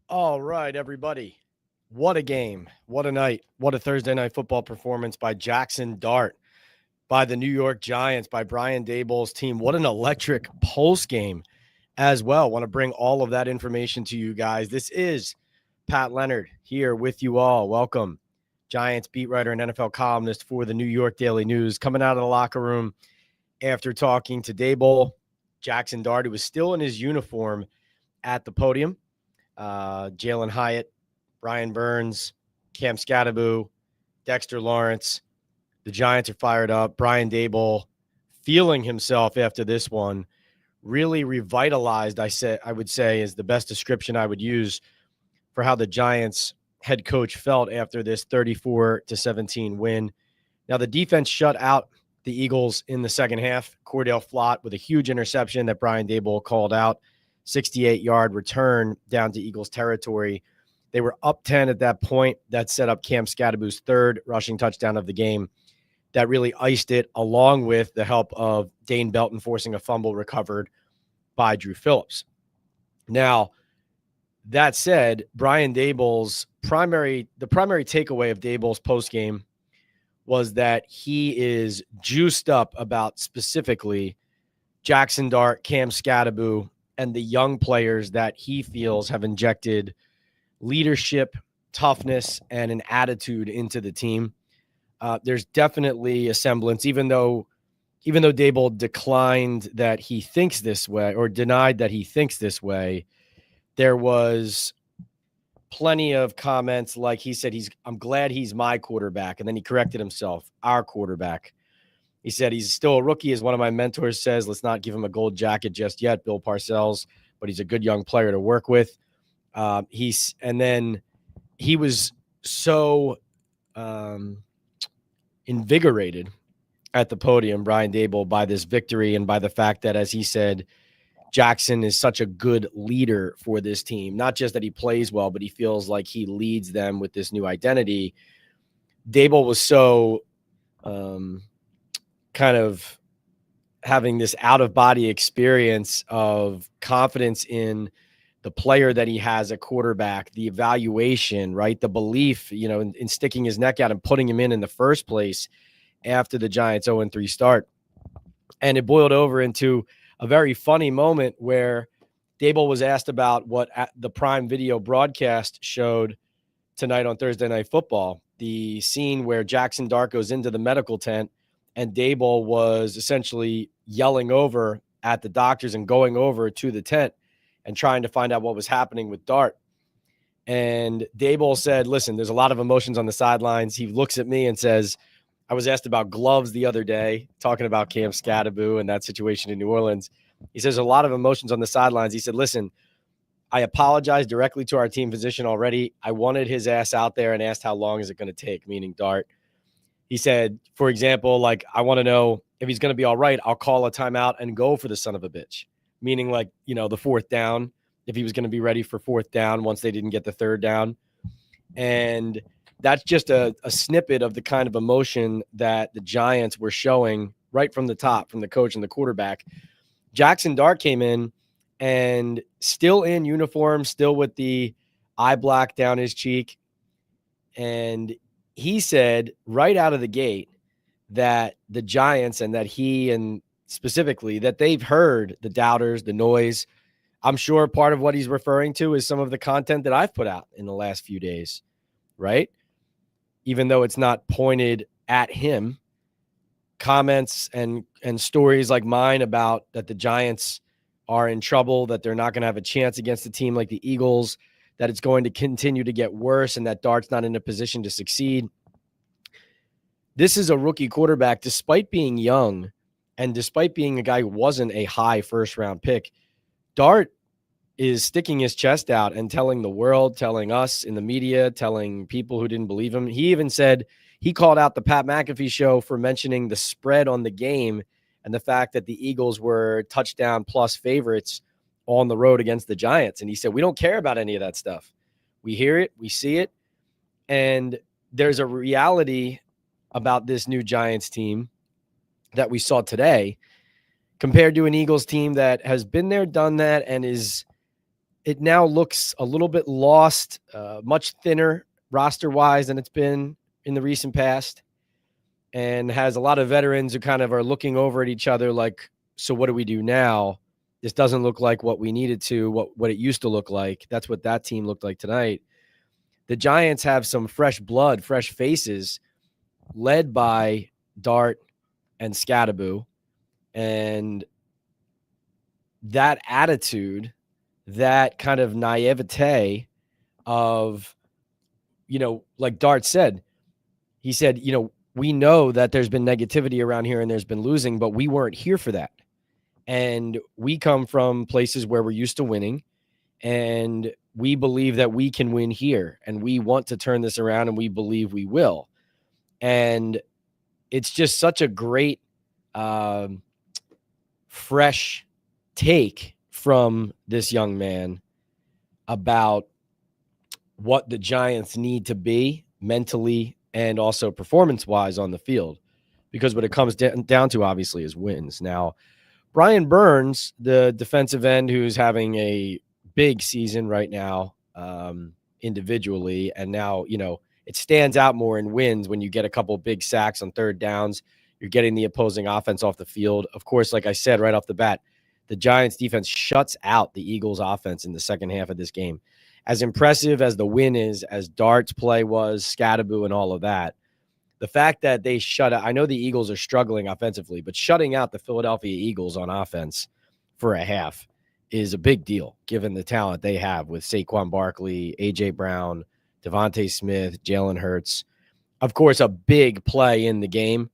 All right, everybody. What a game. What a night. What a Thursday night football performance by Jackson Dart, by the New York Giants, by Brian Daboll's team. What an electric pulse game as well. Want to bring all of that information to you guys. This is Pat Leonard here with you all. Welcome. Giants beat writer and NFL columnist for the New York Daily News, coming out of the locker room after talking to Daboll. Jackson Dart, who was still in his uniform at the podium. Jalen Hyatt, Brian Burns, Cam Scattaboo, Dexter Lawrence. The Giants are fired up. Brian Daboll feeling himself after this one, really revitalized, I would say is the best description I would use for how the Giants head coach felt after this 34-17 win. Now, the defense shut out the Eagles in the second half. Cordell Flott with a huge interception that Brian Daboll called out. 68-yard return down to Eagles territory. They were up 10 at that point. That set up Cam Scattaboo's third rushing touchdown of the game. That really iced it, along with the help of Dane Belton forcing a fumble recovered by Drew Phillips. Now, that said, Brian Daboll's primary takeaway of Daboll's postgame was that he is juiced up about specifically Jackson Dart, Cam Scattaboo, and the young players that he feels have injected leadership, toughness, and an attitude into the team. There's definitely a semblance, even though Daboll declined that he thinks this way or denied that he thinks this way, there was plenty of comments like he said, I'm glad he's my quarterback. And then he corrected himself, our quarterback. He said he's still a rookie, as one of my mentors says. Let's not give him a gold jacket just yet, Bill Parcells, but he's a good young player to work with. And then he was so invigorated at the podium, Brian Daboll, by this victory and by the fact that, as he said, Jackson is such a good leader for this team. Not just that he plays well, but he feels like he leads them with this new identity. Daboll was so kind of having this out-of-body experience of confidence in the player that he has at quarterback, the evaluation, right? The belief, in sticking his neck out and putting him in the first place after the Giants 0-3 start. And it boiled over into a very funny moment where Daboll was asked about what the Prime Video broadcast showed tonight on Thursday Night Football, the scene where Jackson Dart goes into the medical tent and Daboll was essentially yelling over at the doctors and going over to the tent and trying to find out what was happening with Dart. And Daboll said, listen, there's a lot of emotions on the sidelines. He looks at me and says, I was asked about gloves the other day, talking about Cam Scattaboo and that situation in New Orleans. He says, a lot of emotions on the sidelines. He said, listen, I apologized directly to our team physician already. I wanted his ass out there and asked how long is it going to take, meaning Dart. He said, for example, I want to know if he's going to be all right. I'll call a timeout and go for the son of a bitch, meaning the fourth down, if he was going to be ready for fourth down once they didn't get the third down. And that's just a snippet of the kind of emotion that the Giants were showing right from the top, from the coach and the quarterback. Jackson Dart came in and still in uniform, still with the eye black down his cheek. And he said right out of the gate that the Giants and that he and specifically that they've heard the doubters, the noise. I'm sure part of what he's referring to is some of the content that I've put out in the last few days, right? Even though it's not pointed at him, comments and stories like mine about that the Giants are in trouble, that they're not going to have a chance against a team like the Eagles, that it's going to continue to get worse and that Dart's not in a position to succeed. This is a rookie quarterback, despite being young and despite being a guy who wasn't a high first-round pick. Dart is sticking his chest out and telling the world, telling us in the media, telling people who didn't believe him. He even said he called out the Pat McAfee show for mentioning the spread on the game and the fact that the Eagles were touchdown plus favorites on the road against the Giants. And he said, we don't care about any of that stuff. We hear it, we see it. And there's a reality about this new Giants team that we saw today compared to an Eagles team that has been there, done that, and is it now looks a little bit lost, much thinner roster-wise than it's been in the recent past, and has a lot of veterans who kind of are looking over at each other like, so what do we do now? This doesn't look like what we needed to, what it used to look like. That's what that team looked like tonight. The Giants have some fresh blood, fresh faces, led by Dart and Scattaboo. And that attitude, that kind of naivete of, like Dart said, he said, we know that there's been negativity around here and there's been losing, but we weren't here for that. And we come from places where we're used to winning, and we believe that we can win here, and we want to turn this around, and we believe we will. And it's just such a great, fresh take from this young man about what the Giants need to be mentally and also performance-wise on the field, because what it comes down to, obviously, is wins. Now, Brian Burns, the defensive end who's having a big season right now, individually, and now, it stands out more in wins when you get a couple big sacks on third downs. You're getting the opposing offense off the field. Of course, like I said right off the bat, the Giants defense shuts out the Eagles offense in the second half of this game. As impressive as the win is, as Dart's play was, Scattaboo and all of that, the fact that they shut out, I know the Eagles are struggling offensively, but shutting out the Philadelphia Eagles on offense for a half is a big deal, given the talent they have with Saquon Barkley, A.J. Brown, Devontae Smith, Jalen Hurts. Of course, a big play in the game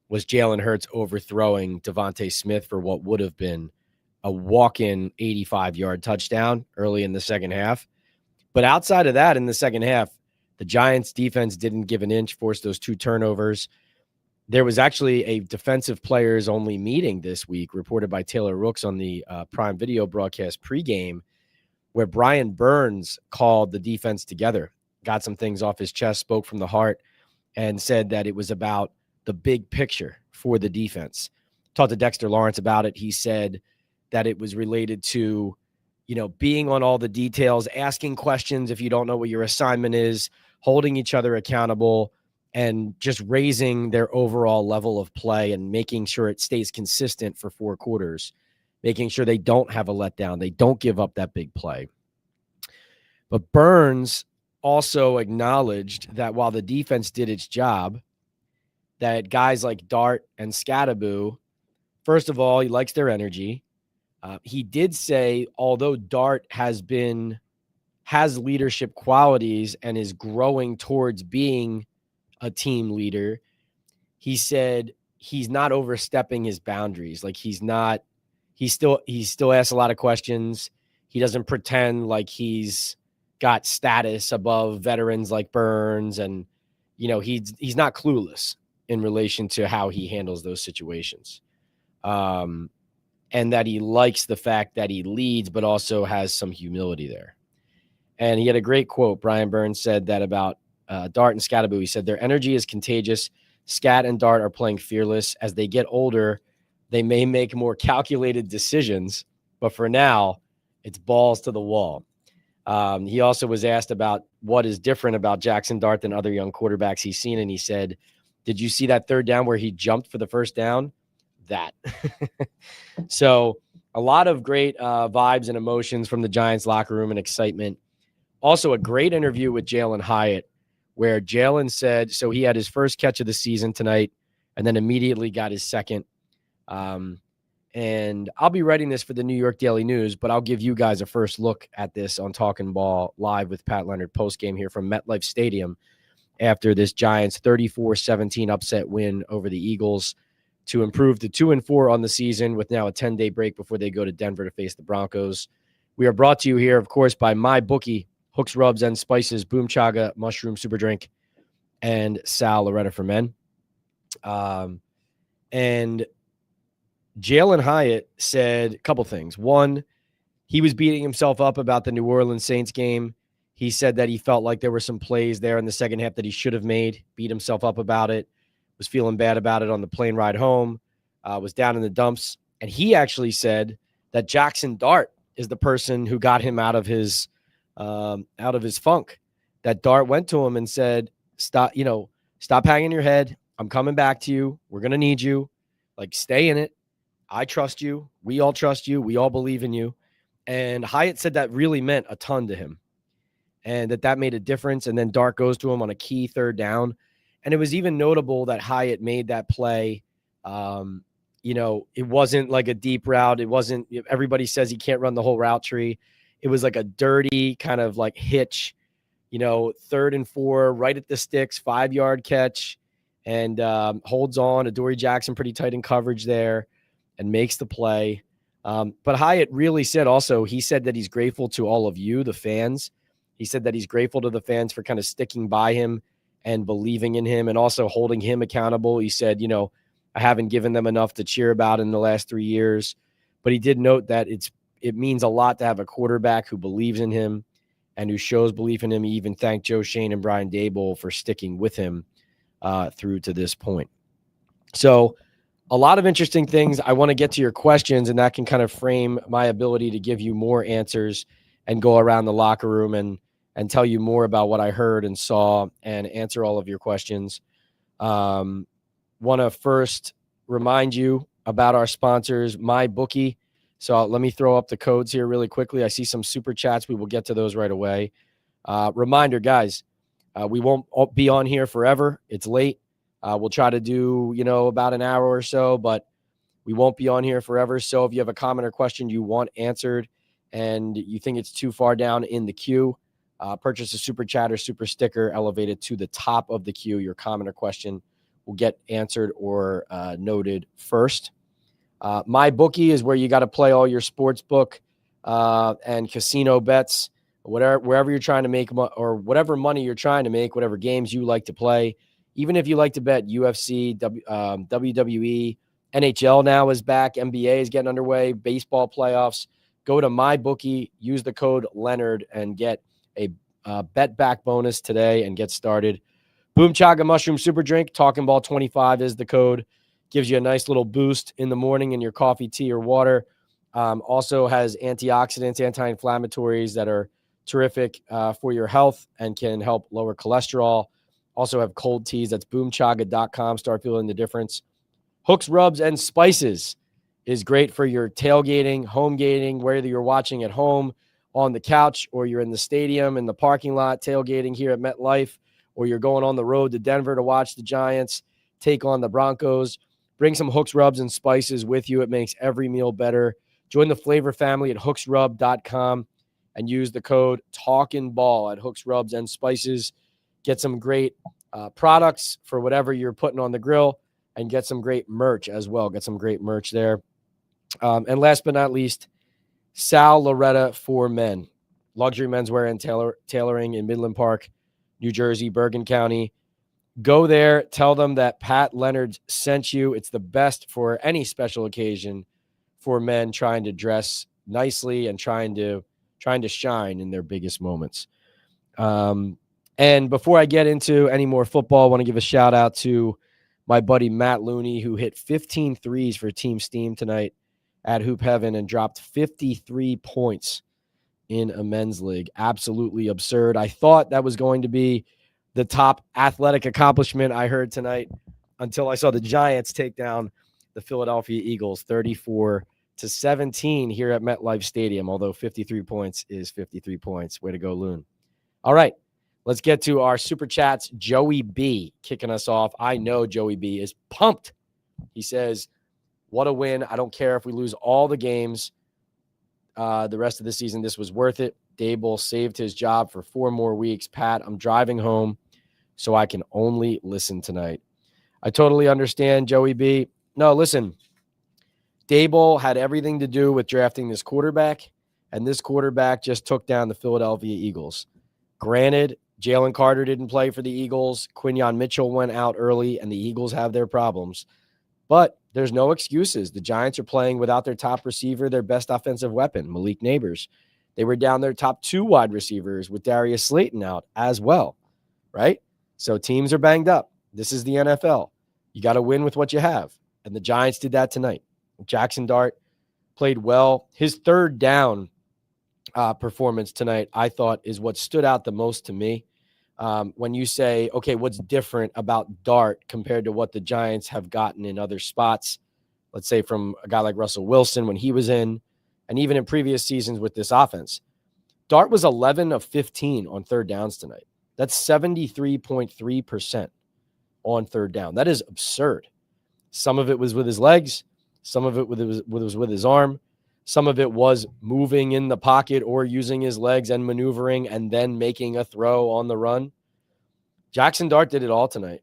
was Jalen Hurts overthrowing Devontae Smith for what would have been a walk-in 85-yard touchdown early in the second half. But outside of that, in the second half, the Giants defense didn't give an inch, forced those 2 turnovers. There was actually a defensive players only meeting this week, reported by Taylor Rooks on the Prime Video broadcast pregame, where Brian Burns called the defense together, got some things off his chest, spoke from the heart, and said that it was about the big picture for the defense. Talked to Dexter Lawrence about it. He said that it was related to, being on all the details, asking questions if you don't know what your assignment is, holding each other accountable, and just raising their overall level of play and making sure it stays consistent for 4 quarters, making sure they don't have a letdown, they don't give up that big play. But Burns also acknowledged that while the defense did its job, that guys like Dart and Scattaboo, first of all, he likes their energy. He did say, although Dart has leadership qualities and is growing towards being a team leader, he said he's not overstepping his boundaries. Like he still asks a lot of questions. He doesn't pretend like he's got status above veterans like Burns, and he's not clueless in relation to how he handles those situations. And that he likes the fact that he leads, but also has some humility there. And he had a great quote. Brian Burns said that about Dart and Scattaboo. He said, their energy is contagious. Scat and Dart are playing fearless. As they get older, they may make more calculated decisions, but for now, it's balls to the wall. He also was asked about what is different about Jackson Dart than other young quarterbacks he's seen, and he said, did you see that third down where he jumped for the first down? That. So a lot of great vibes and emotions from the Giants locker room and excitement. Also a great interview with Jalen Hyatt, where Jalen said, so he had his first catch of the season tonight and then immediately got his second. And I'll be writing this for the New York Daily News, but I'll give you guys a first look at this on Talkin Ball live with Pat Leonard postgame here from MetLife Stadium after this Giants 34-17 upset win over the Eagles to improve to 2-4 on the season, with now a 10-day break before they go to Denver to face the Broncos. We are brought to you here, of course, by MyBookie, Hooks, Rubs, and Spices, Boom Chaga, Mushroom Super Drink, and Sal Loretta for Men. And Jalen Hyatt said a couple things. One, he was beating himself up about the New Orleans Saints game. He said that he felt like there were some plays there in the second half that he should have made, beat himself up about it, was feeling bad about it on the plane ride home, was down in the dumps. And he actually said that Jackson Dart is the person who got him out of his funk. That Dart went to him and said, stop hanging your head. I'm coming back to you. We're going to need you. Like, stay in it. I trust you. We all trust you. We all believe in you. And Hyatt said that really meant a ton to him, and that made a difference. And then Dart goes to him on a key third down. And it was even notable that Hyatt made that play. It wasn't like a deep route. It wasn't, everybody says he can't run the whole route tree. It was like a dirty kind of like hitch, 3rd and 4, right at the sticks, 5-yard catch, and holds on. Adoree Jackson pretty tight in coverage there and makes the play. But Hyatt really said also, he said that he's grateful to all of you, the fans. He said that he's grateful to the fans for kind of sticking by him and believing in him and also holding him accountable. He said, I haven't given them enough to cheer about in the last 3 years. But he did note that it means a lot to have a quarterback who believes in him and who shows belief in him. He even thanked Joe Shane and Brian Daboll for sticking with him through to this point. So a lot of interesting things. I want to get to your questions, and that can kind of frame my ability to give you more answers and go around the locker room and tell you more about what I heard and saw and answer all of your questions. Want to first remind you about our sponsors, MyBookie. So let me throw up the codes here really quickly. I see some super chats. We will get to those right away. Reminder, guys, we won't be on here forever. It's late. We'll try to do, about an hour or so, but we won't be on here forever. So if you have a comment or question you want answered and you think it's too far down in the queue, purchase a super chat or super sticker, elevate it to the top of the queue. Your comment or question will get answered or noted first. MyBookie is where you got to play all your sports book and casino bets, wherever you're trying to make or whatever money you're trying to make, whatever games you like to play. Even if you like to bet UFC, WWE, NHL now is back, NBA is getting underway, baseball playoffs, go to MyBookie, use the code Leonard, and get a bet back bonus today and get started. Boom Chaga Mushroom Super Drink, Talkin Ball 25 is the code. Gives you a nice little boost in the morning in your coffee, tea, or water. Also has antioxidants, anti-inflammatories that are terrific for your health and can help lower cholesterol. Also have cold teas. That's boomchaga.com. Start feeling the difference. Hooks, Rubs, and Spices is great for your tailgating, home gating, whether you're watching at home on the couch or you're in the stadium, in the parking lot, tailgating here at MetLife, or you're going on the road to Denver to watch the Giants take on the Broncos. Bring some Hooks, Rubs, and Spices with you. It makes every meal better. Join the flavor family at hooksrub.com and use the code Talkin Ball at Hooks, Rubs, and Spices. Get some great products for whatever you're putting on the grill and get some great merch as well. Get some great merch there. And last but not least, Sal Loretta for Men. Luxury menswear and tailoring in Midland Park, New Jersey, Bergen County. Go there. Tell them that Pat Leonard sent you. It's the best for any special occasion for men trying to dress nicely and trying to shine in their biggest moments. And before I get into any more football, I want to give a shout out to my buddy Matt Looney, who hit 15 threes for Team Steam tonight at Hoop Heaven and dropped 53 points in a men's league. Absolutely absurd. I thought that was going to be the top athletic accomplishment I heard tonight until I saw the Giants take down the Philadelphia Eagles 34-17 here at MetLife Stadium, although 53 points is 53 points. Way to go, Loon. All right, let's get to our super chats. Joey B kicking us off. I know Joey B is pumped. He says, what a win. I don't care if we lose all the games the rest of the season. This was worth it. Daboll saved his job for 4 more weeks. Pat, I'm driving home, so I can only listen tonight. I totally understand, Joey B. No, listen, Daboll had everything to do with drafting this quarterback, and this quarterback just took down the Philadelphia Eagles. Granted, Jalen Carter didn't play for the Eagles. Quinyon Mitchell went out early, and the Eagles have their problems. But there's no excuses. The Giants are playing without their top receiver, their best offensive weapon, Malik Neighbors. They were down their top 2 wide receivers with Darius Slayton out as well, right? So teams are banged up. This is the NFL. You got to win with what you have. And the Giants did that tonight. Jackson Dart played well. His third down performance tonight, I thought, is what stood out the most to me. When you say, okay, what's different about Dart compared to what the Giants have gotten in other spots, let's say from a guy like Russell Wilson when he was in, and even in previous seasons with this offense. Dart was 11 of 15 on third downs tonight. That's 73.3% on third down. That is absurd. Some of it was with his legs. Some of it was with his arm. Some of it was moving in the pocket or using his legs and maneuvering and then making a throw on the run. Jackson Dart did it all tonight.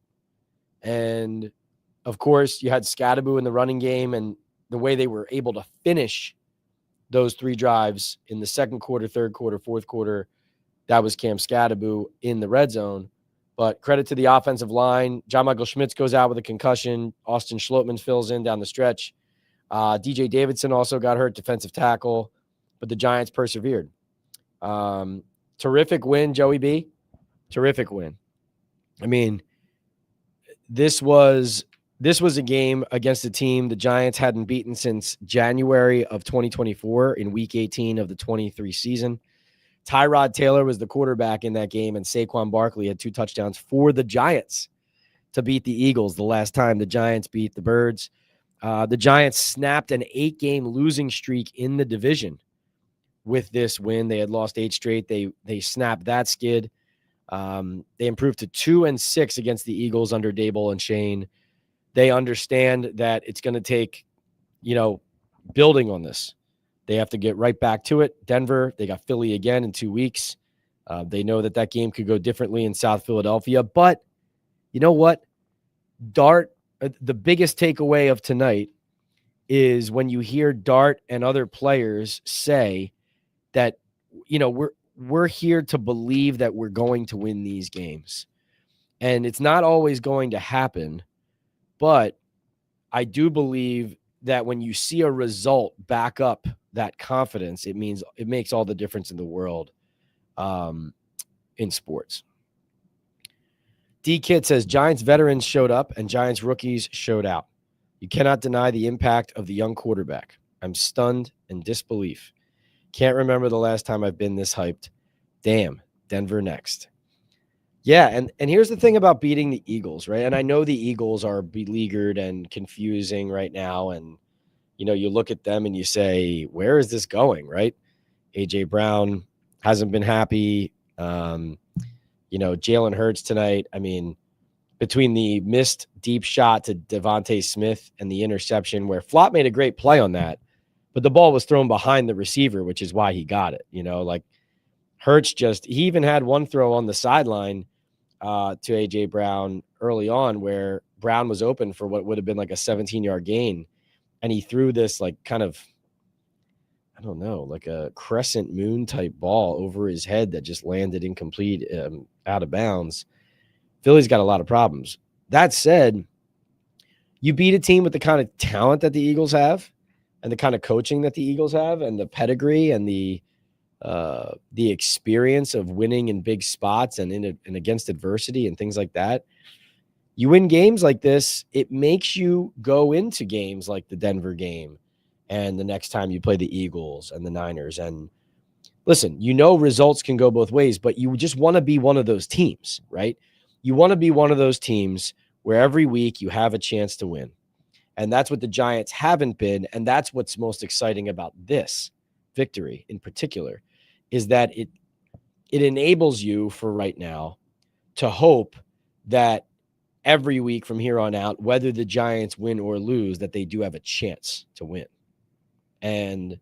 And, of course, you had Scadaboo in the running game, and the way they were able to finish those 3 drives in the second quarter, third quarter, fourth quarter, that was Cam Scadaboo in the red zone. But credit to the offensive line. John Michael Schmitz goes out with a concussion. Austin Schlottman fills in down the stretch. DJ Davidson also got hurt, defensive tackle, but the Giants persevered. Terrific win, Joey B. Terrific win. I mean, this was a game against a team the Giants hadn't beaten since January of 2024 in Week 18 of the 23 season. Tyrod Taylor was the quarterback in that game, and Saquon Barkley had 2 touchdowns for the Giants to beat the Eagles the last time the Giants beat the Birds. The Giants snapped an 8-game losing streak in the division with this win. They had lost 8 straight. They snapped that skid. They improved to 2-6 against the Eagles under Daboll and Shane. They understand that it's going to take, building on this. They have to get right back to it. Denver, they got Philly again in 2 weeks. They know that game could go differently in South Philadelphia. But you know what? Dart, the biggest takeaway of tonight is when you hear Dart and other players say that, we're here to believe that we're going to win these games. And it's not always going to happen, but I do believe that when you see a result back up that confidence, it makes all the difference in the world in sports. D-Kid says, Giants veterans showed up and Giants rookies showed out. You cannot deny the impact of the young quarterback. I'm stunned in disbelief. Can't remember the last time I've been this hyped. Damn, Denver next. Yeah, and here's the thing about beating the Eagles, right? And I know the Eagles are beleaguered and confusing right now, and you look at them and you say, where is this going, right? A.J. Brown hasn't been happy. Jalen Hurts tonight, I mean, between the missed deep shot to Devontae Smith and the interception where Flott made a great play on that, but the ball was thrown behind the receiver, which is why he got it. Hurts he even had one throw on the sideline to A.J. Brown early on where Brown was open for what would have been like a 17-yard gain. And he threw this kind of, I don't know, like a crescent moon type ball over his head that just landed incomplete out of bounds. Philly's got a lot of problems. That said, you beat a team with the kind of talent that the Eagles have and the kind of coaching that the Eagles have and the pedigree and the experience of winning in big spots and against adversity and things like that. You win games like this, it makes you go into games like the Denver game and the next time you play the Eagles and the Niners. And listen, results can go both ways, but you just want to be one of those teams, right? You want to be one of those teams where every week you have a chance to win. And that's what the Giants haven't been. And that's what's most exciting about this victory in particular, is that it enables you for right now to hope that every week from here on out, whether the Giants win or lose, that they do have a chance to win. And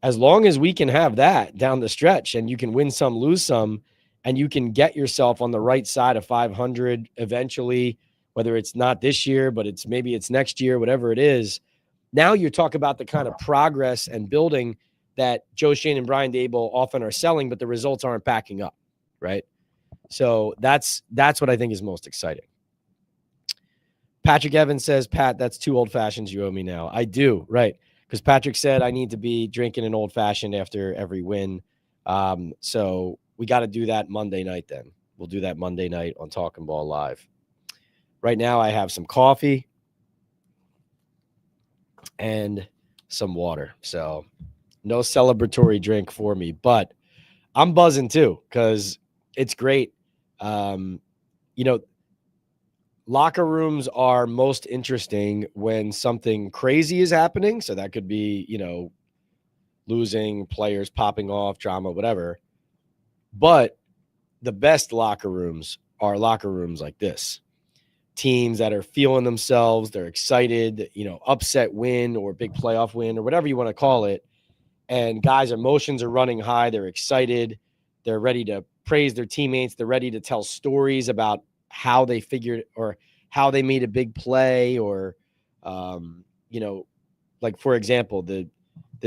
as long as we can have that down the stretch and you can win some, lose some, and you can get yourself on the right side of 500 eventually, whether it's not this year, but maybe it's next year, whatever it is, now you talk about the kind of progress and building that Joe Shane and Brian Daboll often are selling, but the results aren't backing up, right? So that's what I think is most exciting. Patrick Evans says, Pat, that's 2 old fashions you owe me now. I do, right? Because Patrick said I need to be drinking an old fashioned after every win. So we got to do that Monday night then. We'll do that Monday night on Talkin Ball Live. Right now I have some coffee and some water. So No celebratory drink for me, but I'm buzzing too because it's great. Um, you know, locker rooms are most interesting when something crazy is happening. So that could be, losing, players popping off, drama, whatever. But the best locker rooms are locker rooms like this. Teams that are feeling themselves, they're excited, upset win or big playoff win or whatever you want to call it. And guys' emotions are running high. They're excited. They're ready to praise their teammates. They're ready to tell stories about how they figured or how they made a big play or, like, for example, the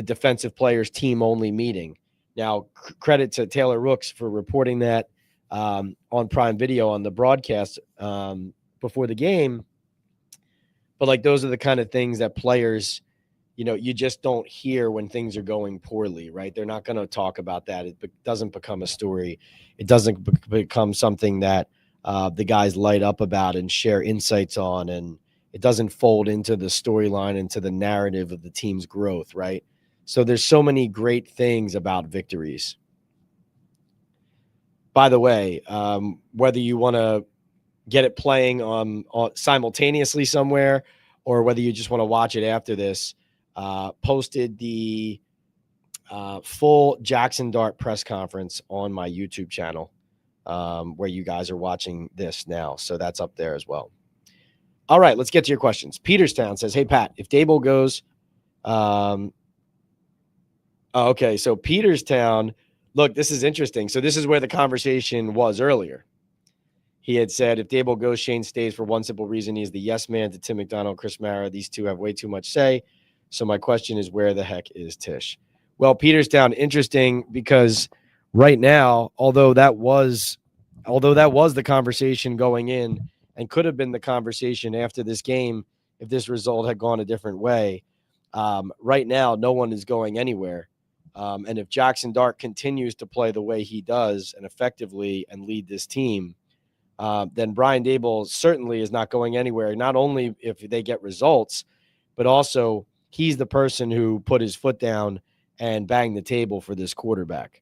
defensive players team only meeting. Now, credit to Taylor Rooks for reporting that on Prime Video on the broadcast before the game. But like, those are the kind of things that players, you just don't hear when things are going poorly, right? They're not going to talk about that. It doesn't become a story. It doesn't become something that the guys light up about and share insights on. And it doesn't fold into the storyline, into the narrative of the team's growth, right? So there's so many great things about victories. By the way, whether you want to get it playing simultaneously somewhere or whether you just want to watch it after this, posted the full Jackson Dart press conference on my YouTube channel where you guys are watching this now. So that's up there as well. All right, let's get to your questions. Peterstown says, hey, Pat, if Daboll goes okay, so Peterstown, look, this is interesting. So this is where the conversation was earlier. He had said, if Daboll goes, Shane stays for one simple reason. He's the yes man to Tim McDonald, Chris Mara. These two have way too much say. So my question is, where the heck is Tish? Well, Peterstown, interesting because right now, although that was the conversation going in and could have been the conversation after this game if this result had gone a different way, right now, no one is going anywhere. And if Jackson Dart continues to play the way he does and effectively and lead this team, then Brian Daboll certainly is not going anywhere, not only if they get results, but also he's the person who put his foot down and banged the table for this quarterback.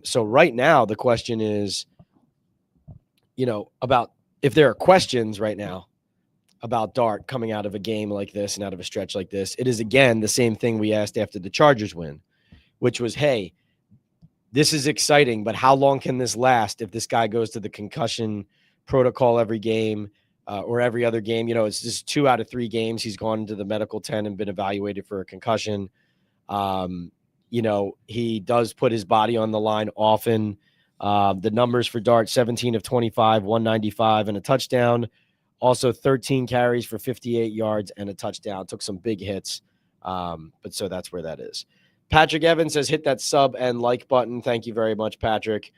So right now, the question is, about if there are questions right now about Dart coming out of a game like this and out of a stretch like this, it is, again, the same thing we asked after the Chargers win, which was, hey, this is exciting, but how long can this last if this guy goes to the concussion protocol every game or every other game? It's just 2 out of 3 games he's gone into the medical tent and been evaluated for a concussion. He does put his body on the line often. The numbers for Dart, 17 of 25, 195 and a touchdown. Also 13 carries for 58 yards and a touchdown. Took some big hits. But so that's where that is. Patrick Evans says, hit that sub and like button. Thank you very much, Patrick.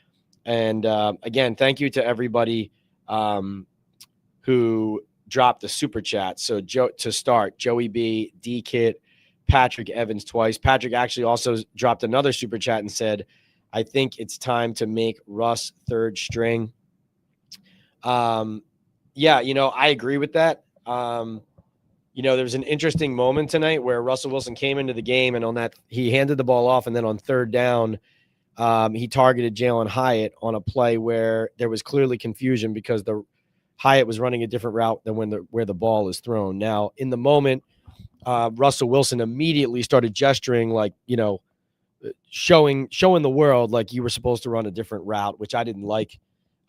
And again, thank you to everybody who dropped the super chat. So to start, Joey B, D-Kit, Patrick Evans twice. Patrick actually also dropped another super chat and said, I think it's time to make Russ third string. Yeah, I agree with that. There was an interesting moment tonight where Russell Wilson came into the game and on that he handed the ball off, and then on third down, he targeted Jalen Hyatt on a play where there was clearly confusion because the Hyatt was running a different route than where the ball is thrown. Now, in the moment, Russell Wilson immediately started gesturing like, showing the world like you were supposed to run a different route, which I didn't like.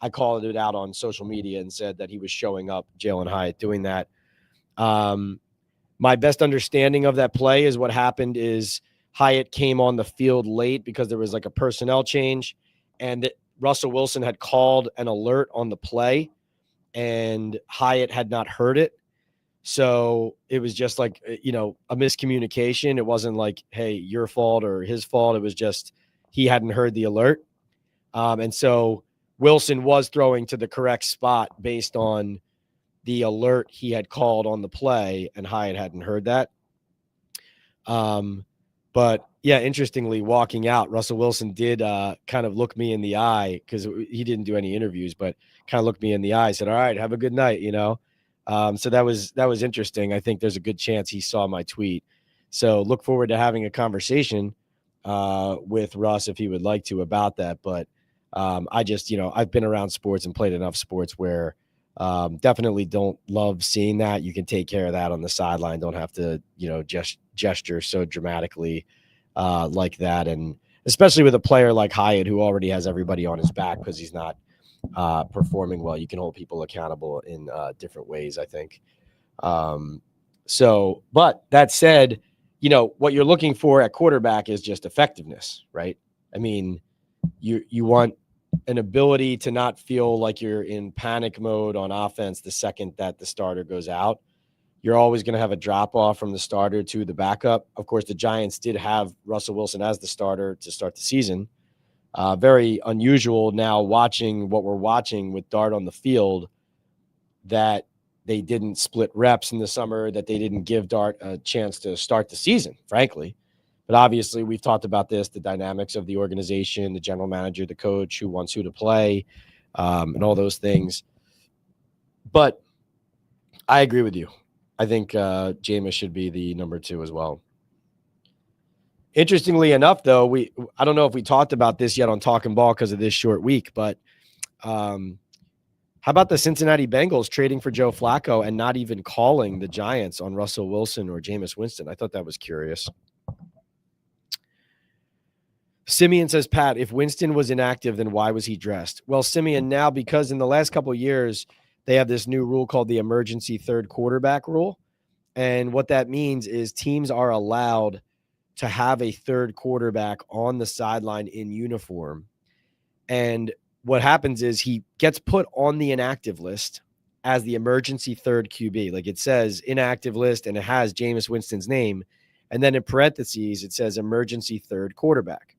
I called it out on social media and said that he was showing up Jalen Hyatt doing that. My best understanding of that play is what happened is Hyatt came on the field late because there was like a personnel change, and Russell Wilson had called an alert on the play and Hyatt had not heard it. So it was just like, a miscommunication. It wasn't like, hey, your fault or his fault. It was just he hadn't heard the alert. And so Wilson was throwing to the correct spot based on the alert he had called on the play, and Hyatt hadn't heard that. But yeah, interestingly, walking out, Russell Wilson did kind of look me in the eye because he didn't do any interviews, but kind of looked me in the eye, said, all right, have a good night, So that was interesting. I think there's a good chance he saw my tweet. So look forward to having a conversation with Russ if he would like to about that. But I just, I've been around sports and played enough sports where definitely don't love seeing that. You can take care of that on the sideline. Don't have to, gesture so dramatically like that. And especially with a player like Hyatt, who already has everybody on his back because he's not performing well. You can hold people accountable in different ways, I think. But that said, what you're looking for at quarterback is just effectiveness, right? I mean, you want an ability to not feel like you're in panic mode on offense the second that the starter goes out. You're always going to have a drop off from the starter to the backup. Of course, the Giants did have Russell Wilson as the starter to start the season. Very unusual now watching what we're watching with Dart on the field, that they didn't split reps in the summer, that they didn't give Dart a chance to start the season, frankly. But obviously, we've talked about this, the dynamics of the organization, the general manager, the coach, who wants who to play, and all those things. But I agree with you. I think Jameis should be the number 2 as well. Interestingly enough, though, I don't know if we talked about this yet on Talkin Ball because of this short week, but how about the Cincinnati Bengals trading for Joe Flacco and not even calling the Giants on Russell Wilson or Jameis Winston? I thought that was curious. Simeon says, Pat, if Winston was inactive, then why was he dressed? Well, Simeon, now because in the last couple of years, they have this new rule called the emergency third quarterback rule. And what that means is teams are allowed to have a third quarterback on the sideline in uniform. And what happens is he gets put on the inactive list as the emergency third QB. Like it says inactive list and it has Jameis Winston's name. And then in parentheses, it says emergency third quarterback.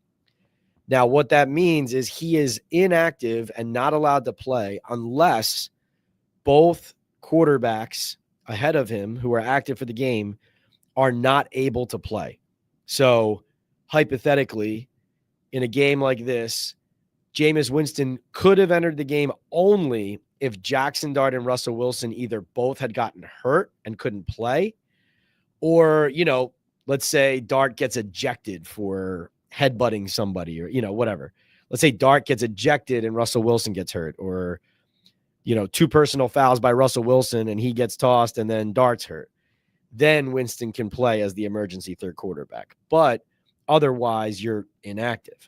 Now, what that means is he is inactive and not allowed to play unless both quarterbacks ahead of him who are active for the game are not able to play. So hypothetically, in a game like this, Jameis Winston could have entered the game only if Jackson Dart and Russell Wilson either both had gotten hurt and couldn't play, or, let's say Dart gets ejected for headbutting somebody or, whatever. Let's say Dart gets ejected and Russell Wilson gets hurt, or, 2 personal fouls by Russell Wilson and he gets tossed and then Dart's hurt. Then Winston can play as the emergency third quarterback. But otherwise, you're inactive.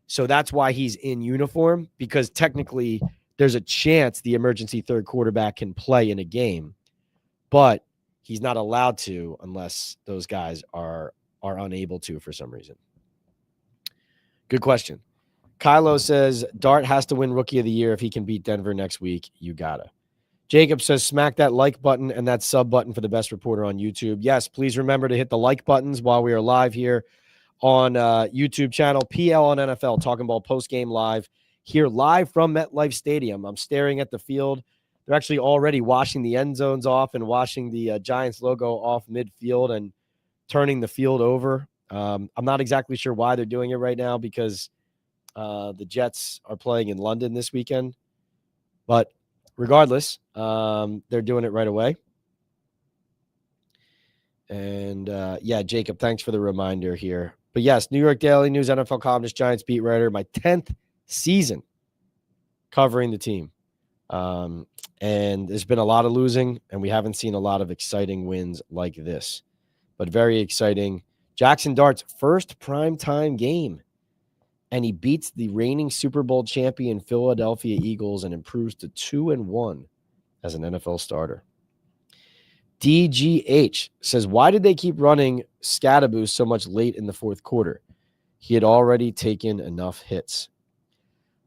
So that's why he's in uniform, because technically there's a chance the emergency third quarterback can play in a game, but he's not allowed to unless those guys are unable to for some reason. Good question. Kylo says, Dart has to win Rookie of the Year if he can beat Denver next week. You gotta. Jacob says, smack that like button and that sub button for the best reporter on YouTube. Yes, please remember to hit the like buttons while we are live here on YouTube channel, PL on NFL, Talkin Ball Postgame Live, here live from MetLife Stadium. I'm staring at the field. They're actually already washing the end zones off and washing the Giants logo off midfield and turning the field over. I'm not exactly sure why they're doing it right now, because the Jets are playing in London this weekend. But regardless, they're doing it right away. And Jacob, thanks for the reminder here. But yes, New York Daily News, NFL columnist, Giants beat writer, my 10th season covering the team. And there's been a lot of losing, and we haven't seen a lot of exciting wins like this. But very exciting. Jackson Dart's first primetime game, and he beats the reigning Super Bowl champion Philadelphia Eagles and improves to 2-1 as an NFL starter. DGH says, why did they keep running Scadaboo so much late in the fourth quarter? He had already taken enough hits.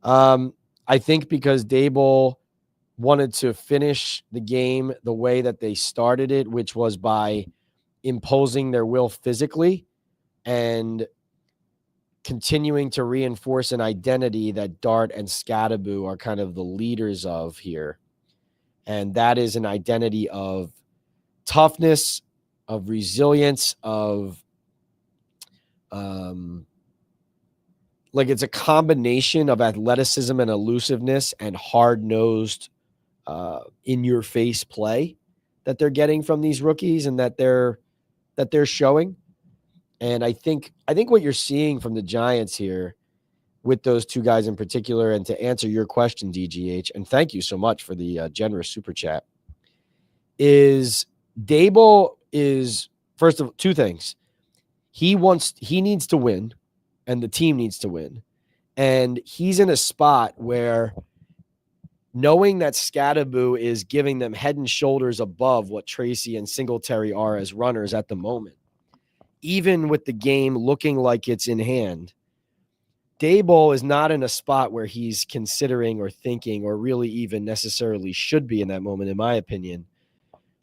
I think because Daboll wanted to finish the game the way that they started it, which was by imposing their will physically and continuing to reinforce an identity that Dart and Scadaboo are kind of the leaders of here. And that is an identity of toughness, of resilience, of it's a combination of athleticism and elusiveness and hard-nosed, in-your-face play that they're getting from these rookies and that they're showing. And I think what you're seeing from the Giants here with those two guys in particular, and to answer your question, DGH, and thank you so much for the generous super chat, is Daboll is, first of all, two things. He needs to win, and the team needs to win. And he's in a spot where, knowing that Scatterboo is giving them head and shoulders above what Tracy and Singletary are as runners at the moment, even with the game looking like it's in hand, Daboll is not in a spot where he's considering or thinking or really even necessarily should be in that moment, in my opinion.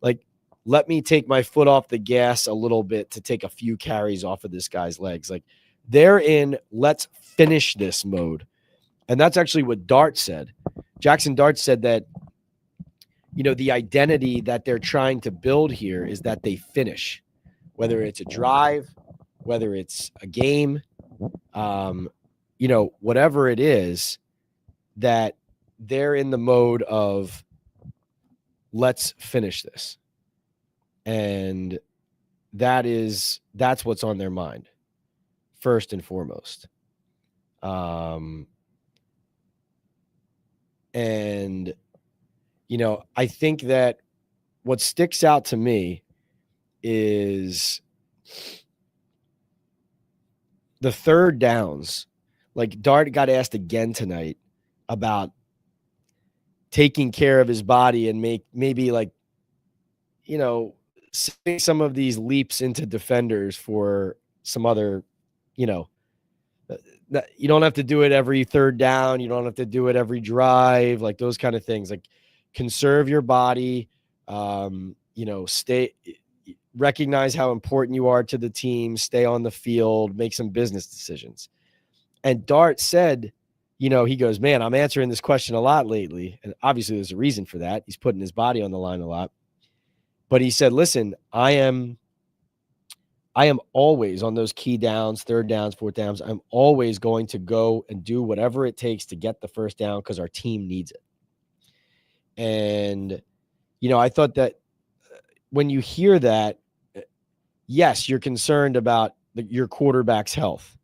Like, let me take my foot off the gas a little bit to take a few carries off of this guy's legs. Like, they're in let's finish this mode. And that's actually what Dart said. Jackson Dart said that, the identity that they're trying to build here is that they finish, whether it's a drive, whether it's a game, whatever it is, that they're in the mode of let's finish this. And that's what's on their mind, first and foremost. And, I think that what sticks out to me is the third downs. Like, Dart got asked again tonight about taking care of his body and maybe setting some of these leaps into defenders for some other, you don't have to do it every third down. You don't have to do it every drive, like those kind of things. Like, conserve your body, recognize how important you are to the team, stay on the field, make some business decisions. And Dart said, he goes, man, I'm answering this question a lot lately. And obviously there's a reason for that. He's putting his body on the line a lot. But he said, listen, I am always on those key downs, third downs, fourth downs. I'm always going to go and do whatever it takes to get the first down because our team needs it. And, I thought that when you hear that, yes, you're concerned about your quarterback's health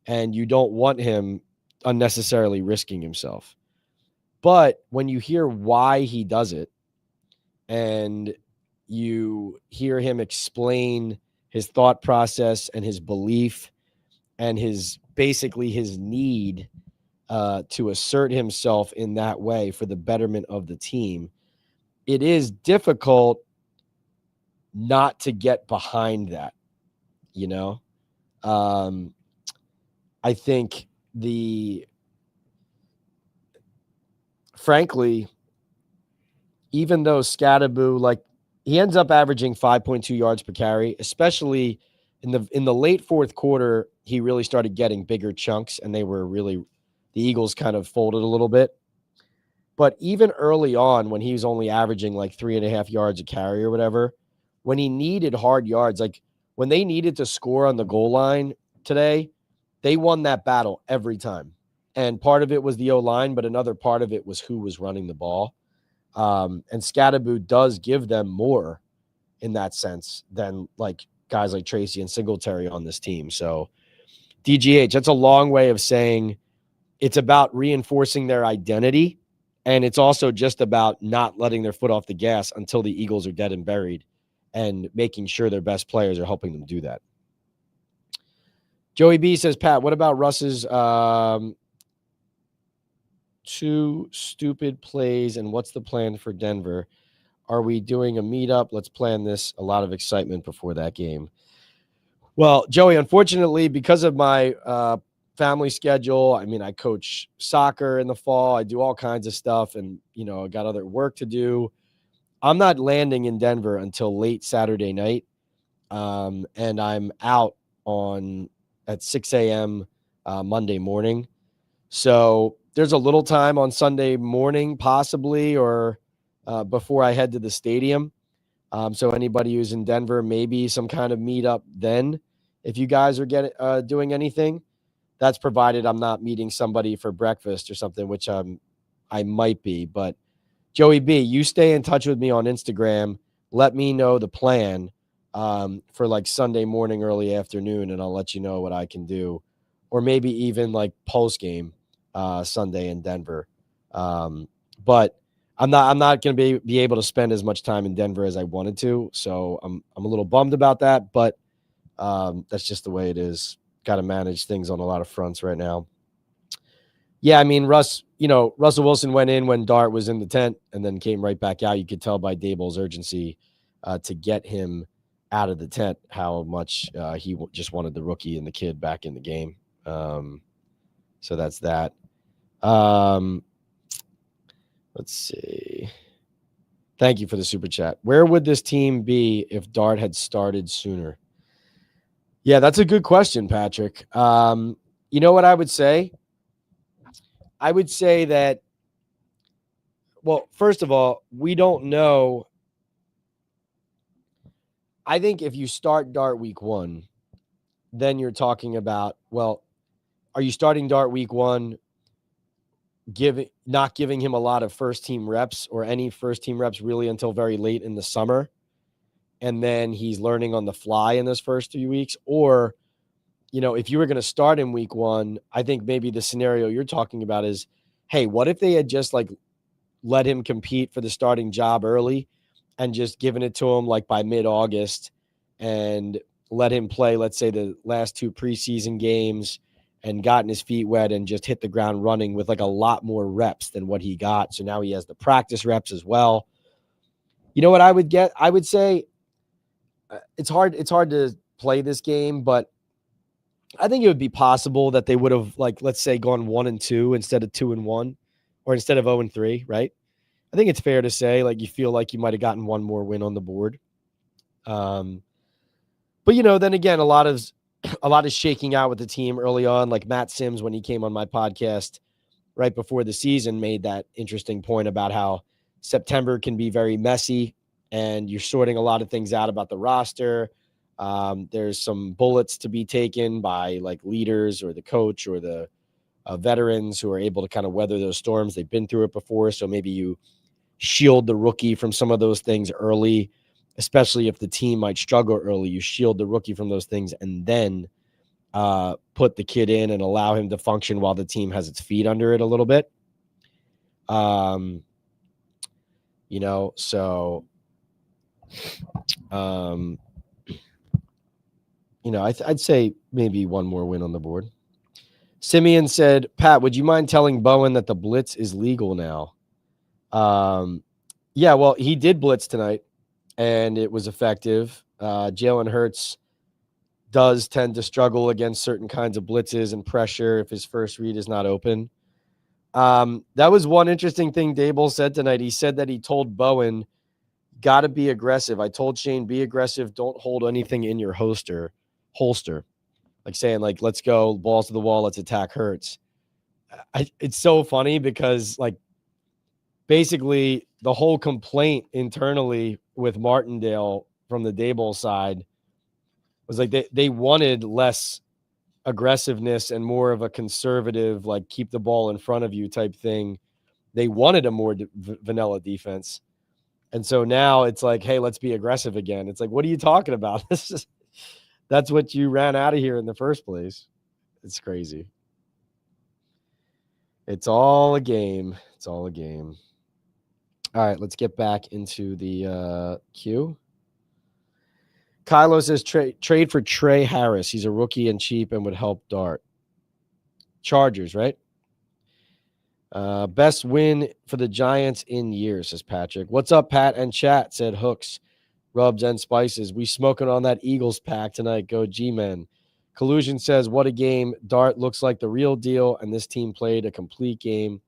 and you don't want him unnecessarily risking himself. But when you hear why he does it and you hear him explain his thought process and his belief and his need to assert himself in that way for the betterment of the team, it is difficult not to get behind that. I think frankly, even though Scatterboo, he ends up averaging 5.2 yards per carry, especially in the late fourth quarter, he really started getting bigger chunks, and the Eagles kind of folded a little bit. But even early on, when he was only averaging 3.5 yards a carry or whatever, when he needed hard yards, like when they needed to score on the goal line today, they won that battle every time. And part of it was the O-line, but another part of it was who was running the ball. And Scatterboo does give them more in that sense than guys like Tracy and Singletary on this team. So DGH, that's a long way of saying it's about reinforcing their identity. And it's also just about not letting their foot off the gas until the Eagles are dead and buried and making sure their best players are helping them do that. Joey B says, Pat, what about Russ's two stupid plays and what's the plan for Denver? Are we doing a meetup? Let's plan this. A lot of excitement before that game. Well, Joey, unfortunately, because of my family schedule, I coach soccer in the fall. I do all kinds of stuff, and I got other work to do. I'm not landing in Denver until late Saturday night, and I'm out at 6 a.m. Monday morning. So there's a little time on Sunday morning, possibly, or before I head to the stadium. So anybody who's in Denver, maybe some kind of meetup then. If you guys are doing anything, that's provided I'm not meeting somebody for breakfast or something, which I might be. But Joey B, you stay in touch with me on Instagram. Let me know the plan. for like Sunday morning, early afternoon, and I'll let you know what I can do, or maybe even like post game Sunday in Denver. But I'm not going to be able to spend as much time in Denver as I wanted to, so I'm a little bummed about that. But that's just the way it is. Got to manage things on a lot of fronts right now. Yeah, I mean, Russell Wilson went in when Dart was in the tent and then came right back out. You could tell by Daboll's urgency to get him out of the tent how much he just wanted the rookie and the kid back in the game. So that's that. Let's see. Thank you for the super chat. Where would this team be if Dart had started sooner? Yeah, that's a good question, Patrick. You know what I would say? I would say that, well, first of all, we don't know. I think if you start Dart week 1, then you're talking about, well, are you starting Dart week 1, not giving him a lot of first team reps or any first team reps really until very late in the summer, and then he's learning on the fly in those first 3 weeks? Or, if you were going to start him week 1, I think maybe the scenario you're talking about is, hey, what if they had just like let him compete for the starting job early and just given it to him like by mid-August and let him play, let's say, the last 2 preseason games and gotten his feet wet and just hit the ground running with like a lot more reps than what he got. So now he has the practice reps as well. You know what I would get? I would say it's hard to play this game, but I think it would be possible that they would have, like, let's say, gone 1-2 instead of 2-1, or instead of 0-3, right? I think it's fair to say, like, you feel like you might have gotten one more win on the board. But then again, a lot is shaking out with the team early on. Like Matt Sims, when he came on my podcast right before the season, made that interesting point about how September can be very messy and you're sorting a lot of things out about the roster. There's some bullets to be taken by like leaders or the coach or the veterans who are able to kind of weather those storms. They've been through it before. So maybe you shield the rookie from some of those things early, especially if the team might struggle early. You shield the rookie from those things and then put the kid in and allow him to function while the team has its feet under it a little bit. I'd say maybe one more win on the board. Simeon said, Pat, would you mind telling Bowen that the blitz is legal now? Yeah, well, he did blitz tonight, and it was effective. Jalen Hurts does tend to struggle against certain kinds of blitzes and pressure if his first read is not open. That was one interesting thing Daboll said tonight. He said that he told Bowen, got to be aggressive. I told Shane, be aggressive. Don't hold anything in your holster. Like saying, like, let's go, balls to the wall, let's attack Hurts. It's so funny because, like, basically the whole complaint internally with Martindale from the Daboll side was like they wanted less aggressiveness and more of a conservative, like, keep the ball in front of you type thing. They wanted a more vanilla defense. And so now it's like, hey, let's be aggressive again. It's like, what are you talking about? That's what you ran out of here in the first place. It's crazy. It's all a game. It's all a game. All right, let's get back into the queue. Kylo says trade for Trey Harris. He's a rookie and cheap and would help Dart. Chargers, right? Best win for the Giants in years, says Patrick. What's up, Pat and chat, said Hooks, Rubs, and Spices. We smoking on that Eagles pack tonight. Go G-Men. Collusion says, what a game. Dart looks like the real deal, and this team played a complete game.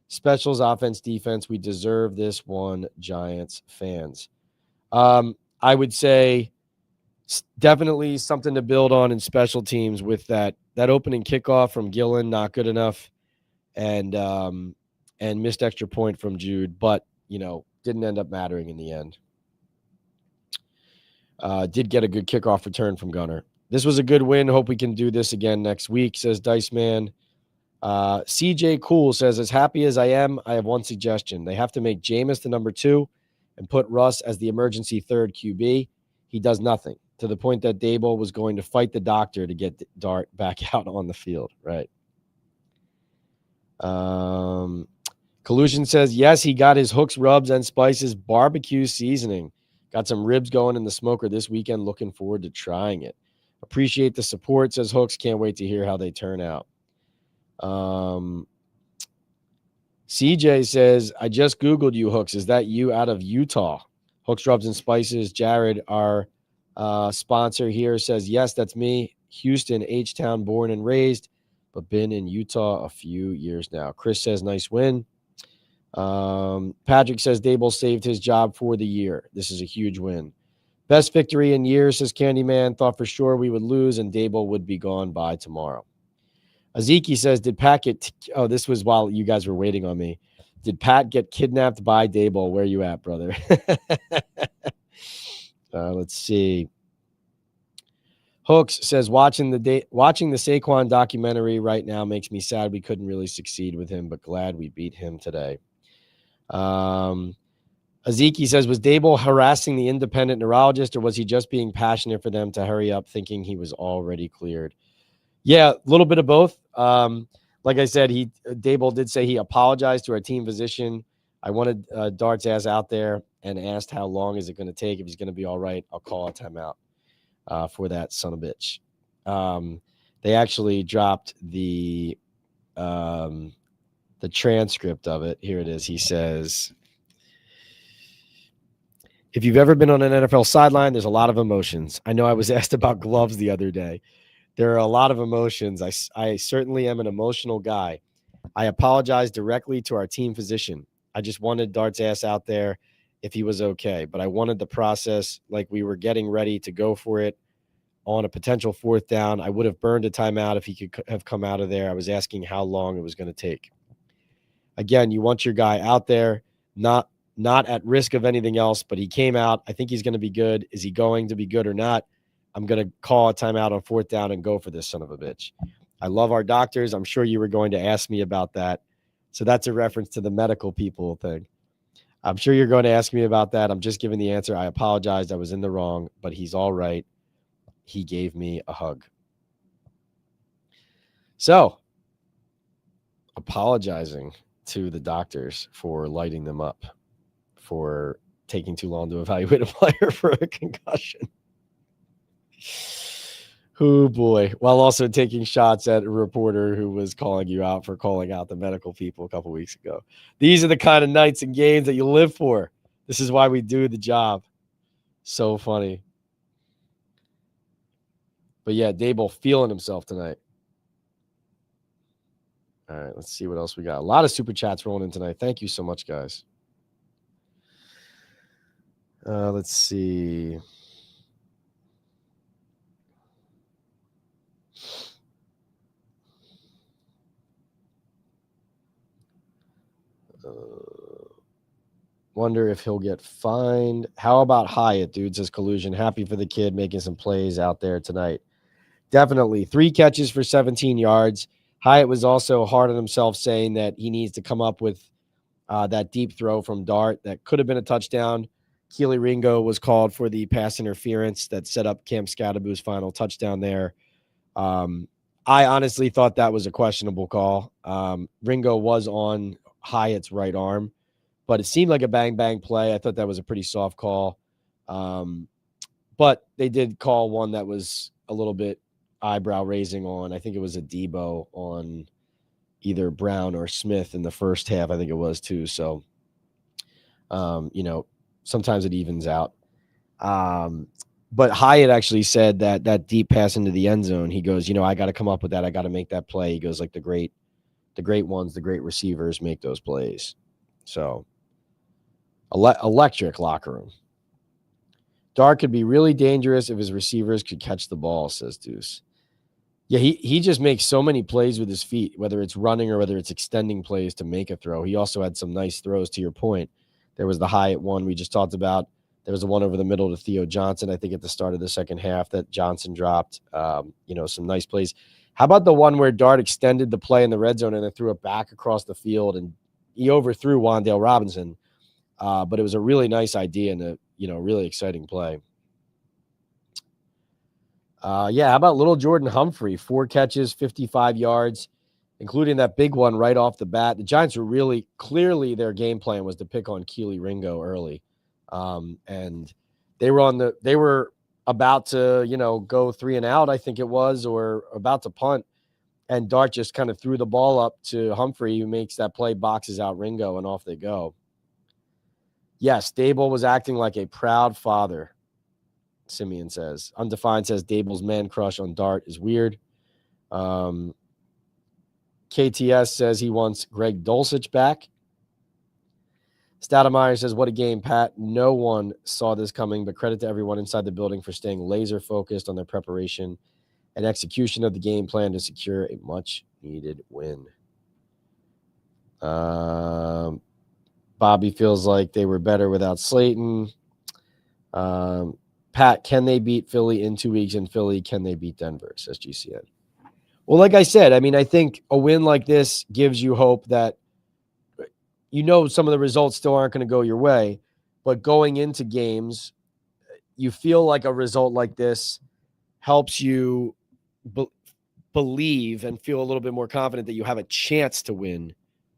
Specials, offense, defense. We deserve this one, Giants fans. I would say definitely something to build on in special teams with that opening kickoff from Gillen, not good enough, and missed extra point from Jude, but didn't end up mattering in the end. Did get a good kickoff return from Gunner. This was a good win. Hope we can do this again next week, says Dice Man. CJ Cool says, as happy as I am, I have one suggestion. They have to make Jameis the number 2 and put Russ as the emergency third QB. he does nothing, to the point that Daboll was going to fight the doctor to get Dart back out on the field. Right. Collusion says, yes, he got his Hooks, Rubs, and Spices barbecue seasoning. Got some ribs going in the smoker this weekend. Looking forward to trying it. Appreciate the support, says Hooks. Can't wait to hear how they turn out. CJ says, I just Googled you, Hooks. Is that you out of Utah? Hooks, Rubs, and Spices. Jared, our sponsor here, says, yes, that's me. Houston, H-Town, born and raised, but been in Utah a few years now. Chris says, nice win. Patrick says, Daboll saved his job for the year. This is a huge win. Best victory in years, says Candyman. Thought for sure we would lose and Daboll would be gone by tomorrow. Aziki says, did Pat get oh, this was while you guys were waiting on me. Did Pat get kidnapped by Daboll? Where you at, brother? Let's see. Hooks says, watching the Saquon documentary right now makes me sad we couldn't really succeed with him, but glad we beat him today. Aziki says, was Daboll harassing the independent neurologist, or was he just being passionate for them to hurry up, thinking he was already cleared? Yeah, a little bit of both. Like I said, Daboll did say he apologized to our team physician. I wanted Dart's ass out there and asked how long is it going to take. If he's going to be all right, I'll call a timeout for that son of a bitch. They actually dropped the transcript of it. Here it is. He says, if you've ever been on an NFL sideline, there's a lot of emotions. I know I was asked about gloves the other day. There are a lot of emotions. I certainly am an emotional guy. I apologize directly to our team physician. I just wanted Dart's ass out there if he was okay, but I wanted the process like we were getting ready to go for it on a potential fourth down. I would have burned a timeout if he could have come out of there. I was asking how long it was going to take. Again, you want your guy out there, not at risk of anything else, but he came out. I think he's going to be good. Is he going to be good or not? I'm going to call a timeout on fourth down and go for this son of a bitch. I love our doctors. I'm sure you were going to ask me about that. So that's a reference to the medical people thing. I'm sure you're going to ask me about that. I'm just giving the answer. I apologized. I was in the wrong, but he's all right. He gave me a hug. So, apologizing to the doctors for lighting them up, for taking too long to evaluate a player for a concussion. Oh, boy. While also taking shots at a reporter who was calling you out for calling out the medical people a couple weeks ago. These are the kind of nights and games that you live for. This is why we do the job. So funny. But yeah, Daboll feeling himself tonight. All right, let's see what else we got. A lot of super chats rolling in tonight. Thank you so much, guys. Let's see. Wonder if he'll get fined. How about Hyatt, dude, says Collusion. Happy for the kid making some plays out there tonight. Definitely. 3 catches for 17 yards. Hyatt was also hard on himself, saying that he needs to come up with that deep throw from Dart that could have been a touchdown. Keely Ringo was called for the pass interference that set up Cam Scadaboo's final touchdown there. I honestly thought that was a questionable call. Ringo was on Hyatt's right arm, but it seemed like a bang-bang play. I thought that was a pretty soft call. But they did call one that was a little bit eyebrow-raising on, I think it was a Debo on either Brown or Smith in the first half. I think it was too. So, sometimes it evens out. But Hyatt actually said that deep pass into the end zone, he goes, I got to come up with that. I got to make that play. He goes, like the great ones, the great receivers make those plays. So electric locker room. Dart could be really dangerous if his receivers could catch the ball, says Deuce. Yeah, he just makes so many plays with his feet, whether it's running or whether it's extending plays to make a throw. He also had some nice throws, to your point. There was the Hyatt one we just talked about. There was the one over the middle to Theo Johnson, I think, at the start of the second half that Johnson dropped. Some nice plays. How about the one where Dart extended the play in the red zone and then threw it back across the field, and he overthrew Wan'Dale Robinson, but it was a really nice idea and a really exciting play. Yeah, how about little Jordan Humphrey? 4 catches, 55 yards, including that big one right off the bat. The Giants were really clearly their game plan was to pick on Keely Ringo early. And they were about to, go 3 and out, I think it was, or about to punt. And Dart just kind of threw the ball up to Humphrey, who makes that play, boxes out Ringo, and off they go. Yes, Daboll was acting like a proud father, Simeon says. Undefined says Daboll's man crush on Dart is weird. KTS says he wants Greg Dulcich back. Stoudemire says, what a game, Pat. No one saw this coming, but credit to everyone inside the building for staying laser focused on their preparation and execution of the game plan to secure a much-needed win. Bobby feels like they were better without Slayton. Pat, can they beat Philly in 2 weeks? In Philly, can they beat Denver, says GCN. Well, like I said, I mean, I think a win like this gives you hope that some of the results still aren't going to go your way, but going into games, you feel like a result like this helps you believe and feel a little bit more confident that you have a chance to win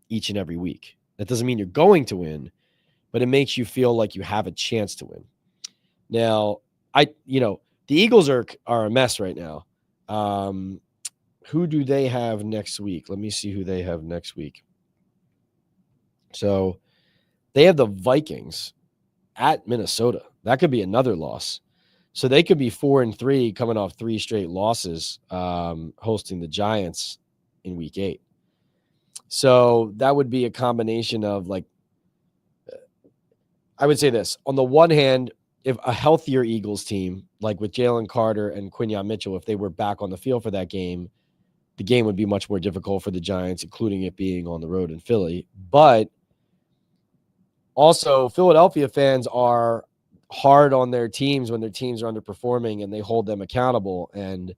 each and every week. That doesn't mean you're going to win, but it makes you feel like you have a chance to win. Now, the Eagles are a mess right now. Who do they have next week? Let me see who they have next week. So they have the Vikings at Minnesota. That could be another loss. So they could be 4-3 coming off 3 straight losses, hosting the Giants in week 8. So that would be a combination of, like, I would say this. On the one hand, if a healthier Eagles team, like with Jalen Carter and Quinyon Mitchell, if they were back on the field for that game, the game would be much more difficult for the Giants, including it being on the road in Philly. But also, Philadelphia fans are hard on their teams when their teams are underperforming, and they hold them accountable. And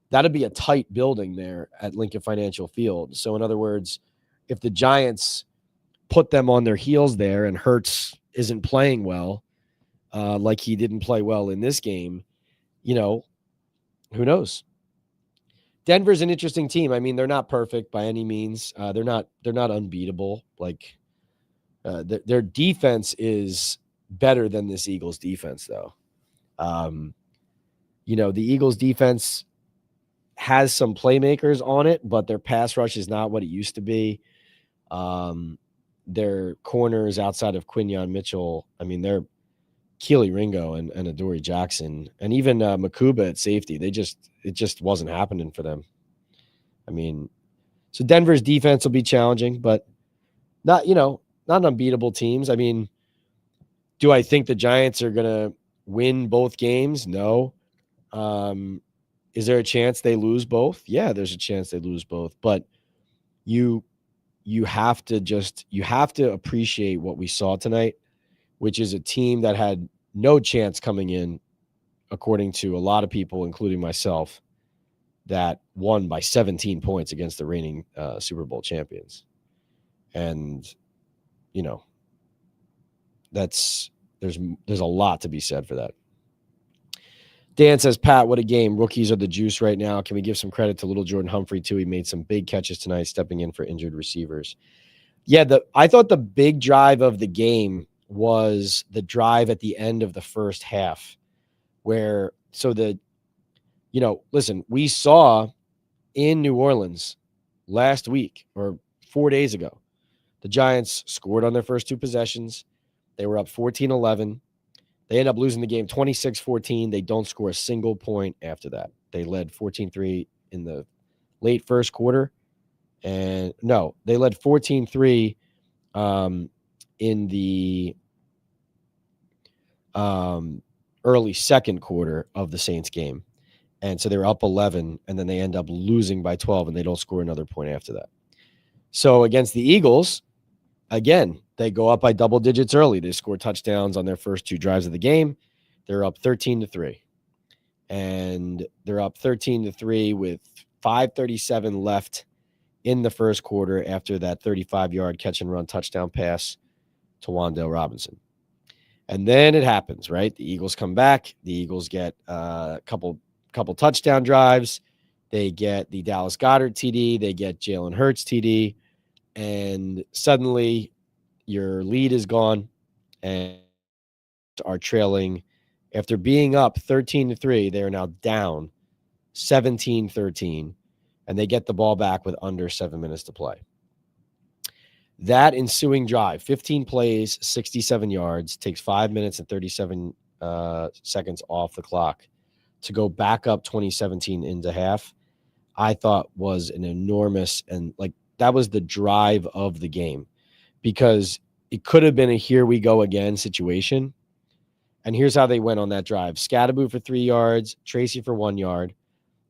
that'd be a tight building there at Lincoln Financial Field. So in other words, if the Giants put them on their heels there and Hurts isn't playing well, like he didn't play well in this game, who knows? Denver's an interesting team. I mean, they're not perfect by any means. They're not unbeatable. Like, their defense is better than this Eagles defense, though. The Eagles defense has some playmakers on it, but their pass rush is not what it used to be. Their corners outside of Quinyon Mitchell, I mean, they're Keely Ringo and Adoree Jackson, and even Makuba at safety. It just wasn't happening for them. I mean, so Denver's defense will be challenging, but not unbeatable teams. I mean, do I think the Giants are going to win both games? No. Is there a chance they lose both? Yeah, there's a chance they lose both, but you have to appreciate what we saw tonight, which is a team that had no chance coming in, according to a lot of people, including myself, that won by 17 points against the reigning Super Bowl champions. And, there's a lot to be said for that. Dan says, Pat, what a game. Rookies are the juice right now. Can we give some credit to little Jordan Humphrey, too? He made some big catches tonight, stepping in for injured receivers. Yeah, I thought the big drive of the game was the drive at the end of the first half, where listen, we saw in New Orleans last week or 4 days ago, the Giants scored on their first 2 possessions. They were up 14-11. They end up losing the game 26-14. They don't score a single point after that. They led 14-3 in the late first quarter. And no, they led 14-3 in the early second quarter of the Saints game. And so they were up 11, and then they end up losing by 12, and they don't score another point after that. So against the Eagles, again, they go up by double digits early. They score touchdowns on their first 2 drives of the game. They're up 13-3. And they're up 13-3 with 5:37 left in the first quarter after that 35-yard catch and run touchdown pass to Wan'Dale Robinson. And then it happens, right? The Eagles come back. The Eagles get a couple couple touchdown drives. They get the Dallas Goedert TD. They get Jalen Hurts TD. And suddenly your lead is gone and are trailing. After being up 13-3, they are now down 17-13, and they get the ball back with under 7 minutes to play. That ensuing drive, 15 plays, 67 yards, takes 5 minutes and 37 seconds off the clock to go back up 2017 into half, I thought was an enormous, and like that was the drive of the game, because it could have been a here we go again situation. And here's how they went on that drive. Scatterboo for 3 yards, Tracy for 1 yard.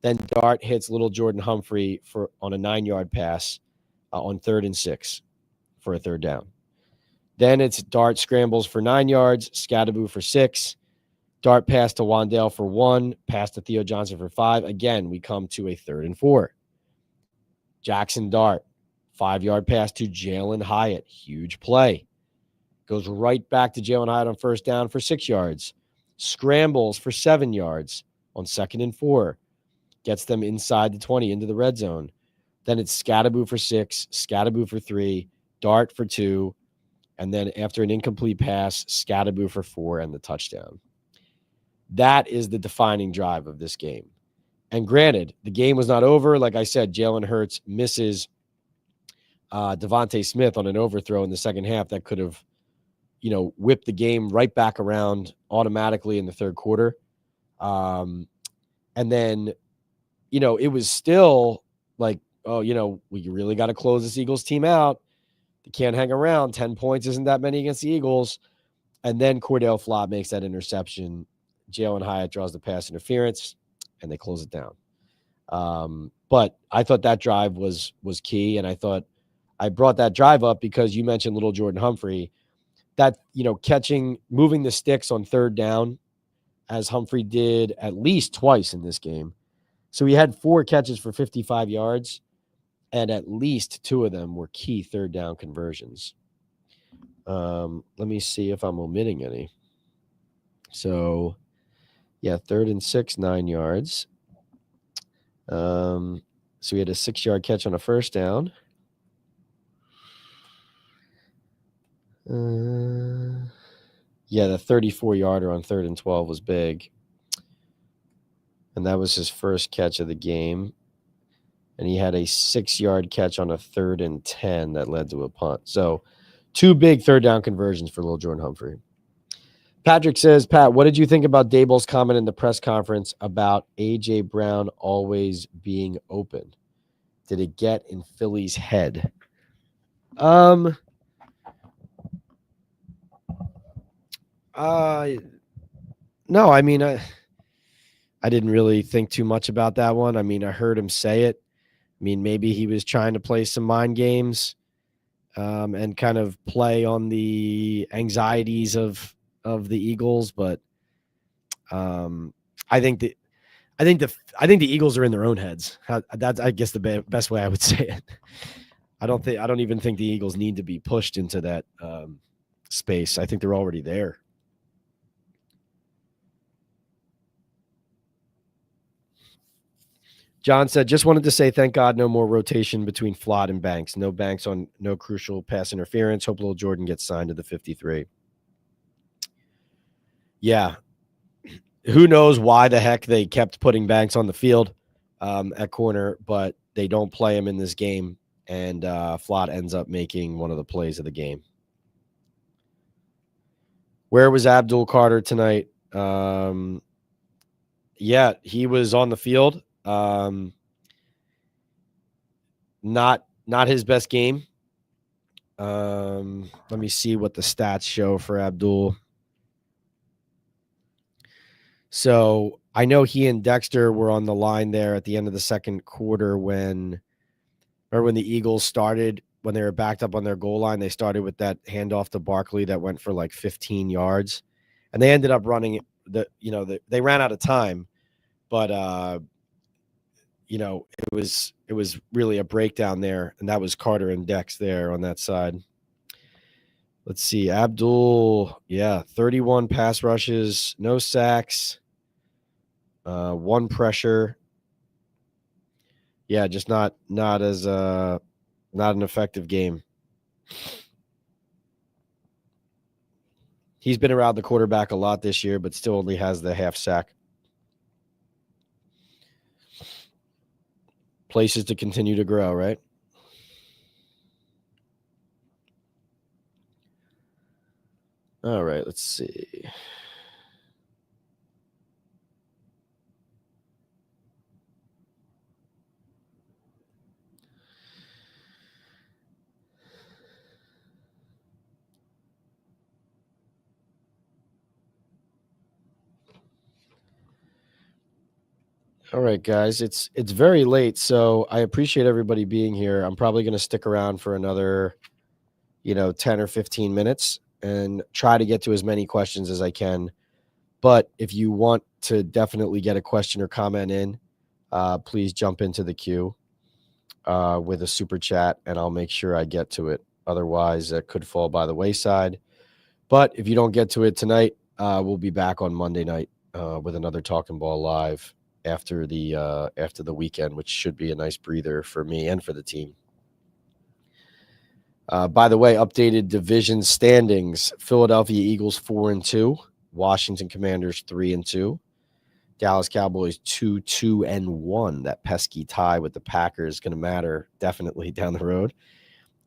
Then Dart hits little Jordan Humphrey on a 9-yard pass on 3rd and 6 for a 3rd down. Then it's Dart scrambles for 9 yards, Scatterboo for 6. Dart pass to Wandale for 1, pass to Theo Johnson for 5. Again, we come to a 3rd and 4. Jackson Dart, 5-yard pass to Jalen Hyatt. Huge play. Goes right back to Jalen Hyatt on 1st down for 6 yards. Scrambles for 7 yards on 2nd and 4. Gets them inside the 20 into the red zone. Then it's Scatterboo for 6, Scatterboo for 3, Dart for 2, and then after an incomplete pass, Scatterboo for 4 and the touchdown. That is the defining drive of this game. And granted, the game was not over. Like I said, Jalen Hurts misses Devontae Smith on an overthrow in the second half that could have, whipped the game right back around automatically in the 3rd quarter. And then, it was still like, oh, we really got to close this Eagles team out. They can't hang around. 10 points isn't that many against the Eagles. And then Cordell Flott makes that interception. Jalen Hyatt draws the pass interference, and they close it down. But I thought that drive was key, and I thought I brought that drive up because you mentioned little Jordan Humphrey. That, moving the sticks on 3rd down, as Humphrey did at least twice in this game. So he had 4 catches for 55 yards, and at least 2 of them were key 3rd down conversions. Let me see if I'm omitting any. So, yeah, 3rd and 6, 9 yards. So we had a 6-yard catch on a 1st down. Yeah, the 34-yarder on 3rd and 12 was big. And that was his first catch of the game. And he had a 6-yard catch on a 3rd and 10 that led to a punt. So 2 big 3rd down conversions for little Jordan Humphrey. Patrick says, Pat, what did you think about Daboll's comment in the press conference about A.J. Brown always being open? Did it get in Philly's head? No, I mean, I didn't really think too much about that one. I mean, I heard him say it. I mean, maybe he was trying to play some mind games and kind of play on the anxieties of the Eagles, but I think the Eagles are in their own heads. That's, I guess, the best way I would say it. I don't even think the Eagles need to be pushed into that space. I think they're already there. John said, just wanted to say thank God no more rotation between Flott and Banks. No Banks on no crucial pass interference. Hope little Jordan gets signed to the 53. Yeah. Who knows why the heck they kept putting Banks on the field at corner, but they don't play him in this game, and Flott ends up making one of the plays of the game. Where was Abdul Carter tonight? Yeah, he was on the field. Not his best game. Let me see what the stats show for Abdul. So I know he and Dexter were on the line there at the end of the second quarter when the Eagles started, when they were backed up on their goal line, they started with that handoff to Barkley that went for like 15 yards, and they ended up running they ran out of time, but it was really a breakdown there, and that was Carter and Dex there on that side. Let's see, Abdul, 31 pass rushes, no sacks, One pressure. Yeah, just not as not an effective game. He's been around the quarterback a lot this year, but still only has the half sack. Places to continue to grow, right? All right, let's see. All right, guys, it's very late, so I appreciate everybody being here. I'm probably going to stick around for another, 10 or 15 minutes and try to get to as many questions as I can. But if you want to definitely get a question or comment in, please jump into the queue with a super chat, and I'll make sure I get to it. Otherwise, it could fall by the wayside. But if you don't get to it tonight, we'll be back on Monday night with another Talkin Ball Live after the weekend, which should be a nice breather for me and for the team. By the way, updated division standings: Philadelphia Eagles 4-2, Washington Commanders 3-2, Dallas Cowboys 2-2-1. That pesky tie with the Packers is going to matter definitely down the road,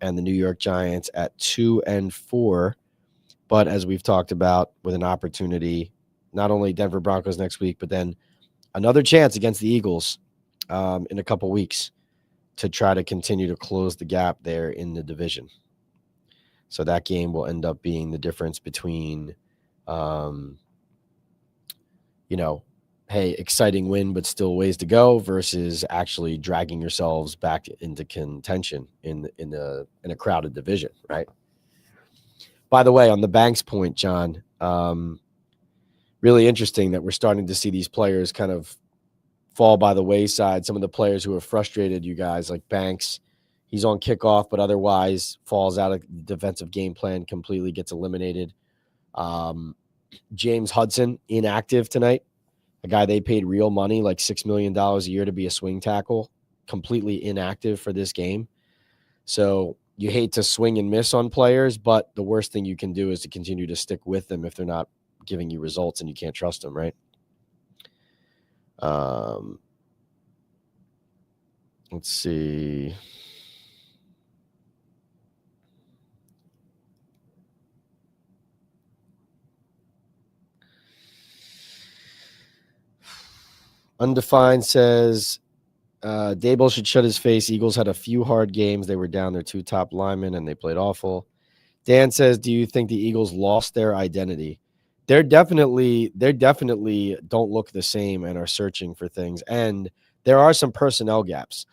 and the New York Giants at 2-4. But as we've talked about, with an opportunity, not only Denver Broncos next week, but then another chance against the Eagles in a couple weeks to try to continue to close the gap there in the division. So that game will end up being the difference between, hey, exciting win, but still ways to go, versus actually dragging yourselves back into contention in a crowded division, right? By the way, on the Banks point, John, really interesting that we're starting to see these players kind of fall by the wayside. Some of the players who have frustrated you guys, like Banks, he's on kickoff, but otherwise falls out of the defensive game plan, completely gets eliminated. James Hudson, inactive tonight. A guy they paid real money, like $6 million a year to be a swing tackle, completely inactive for this game. So you hate to swing and miss on players, but the worst thing you can do is to continue to stick with them if they're not giving you results and you can't trust them, right? Let's see. Undefined says Daboll should shut his face. Eagles had a few hard games. They were down their two top linemen and they played awful. Dan says, do you think the Eagles lost their identity? They're definitely don't look the same and are searching for things. And there are some personnel gaps.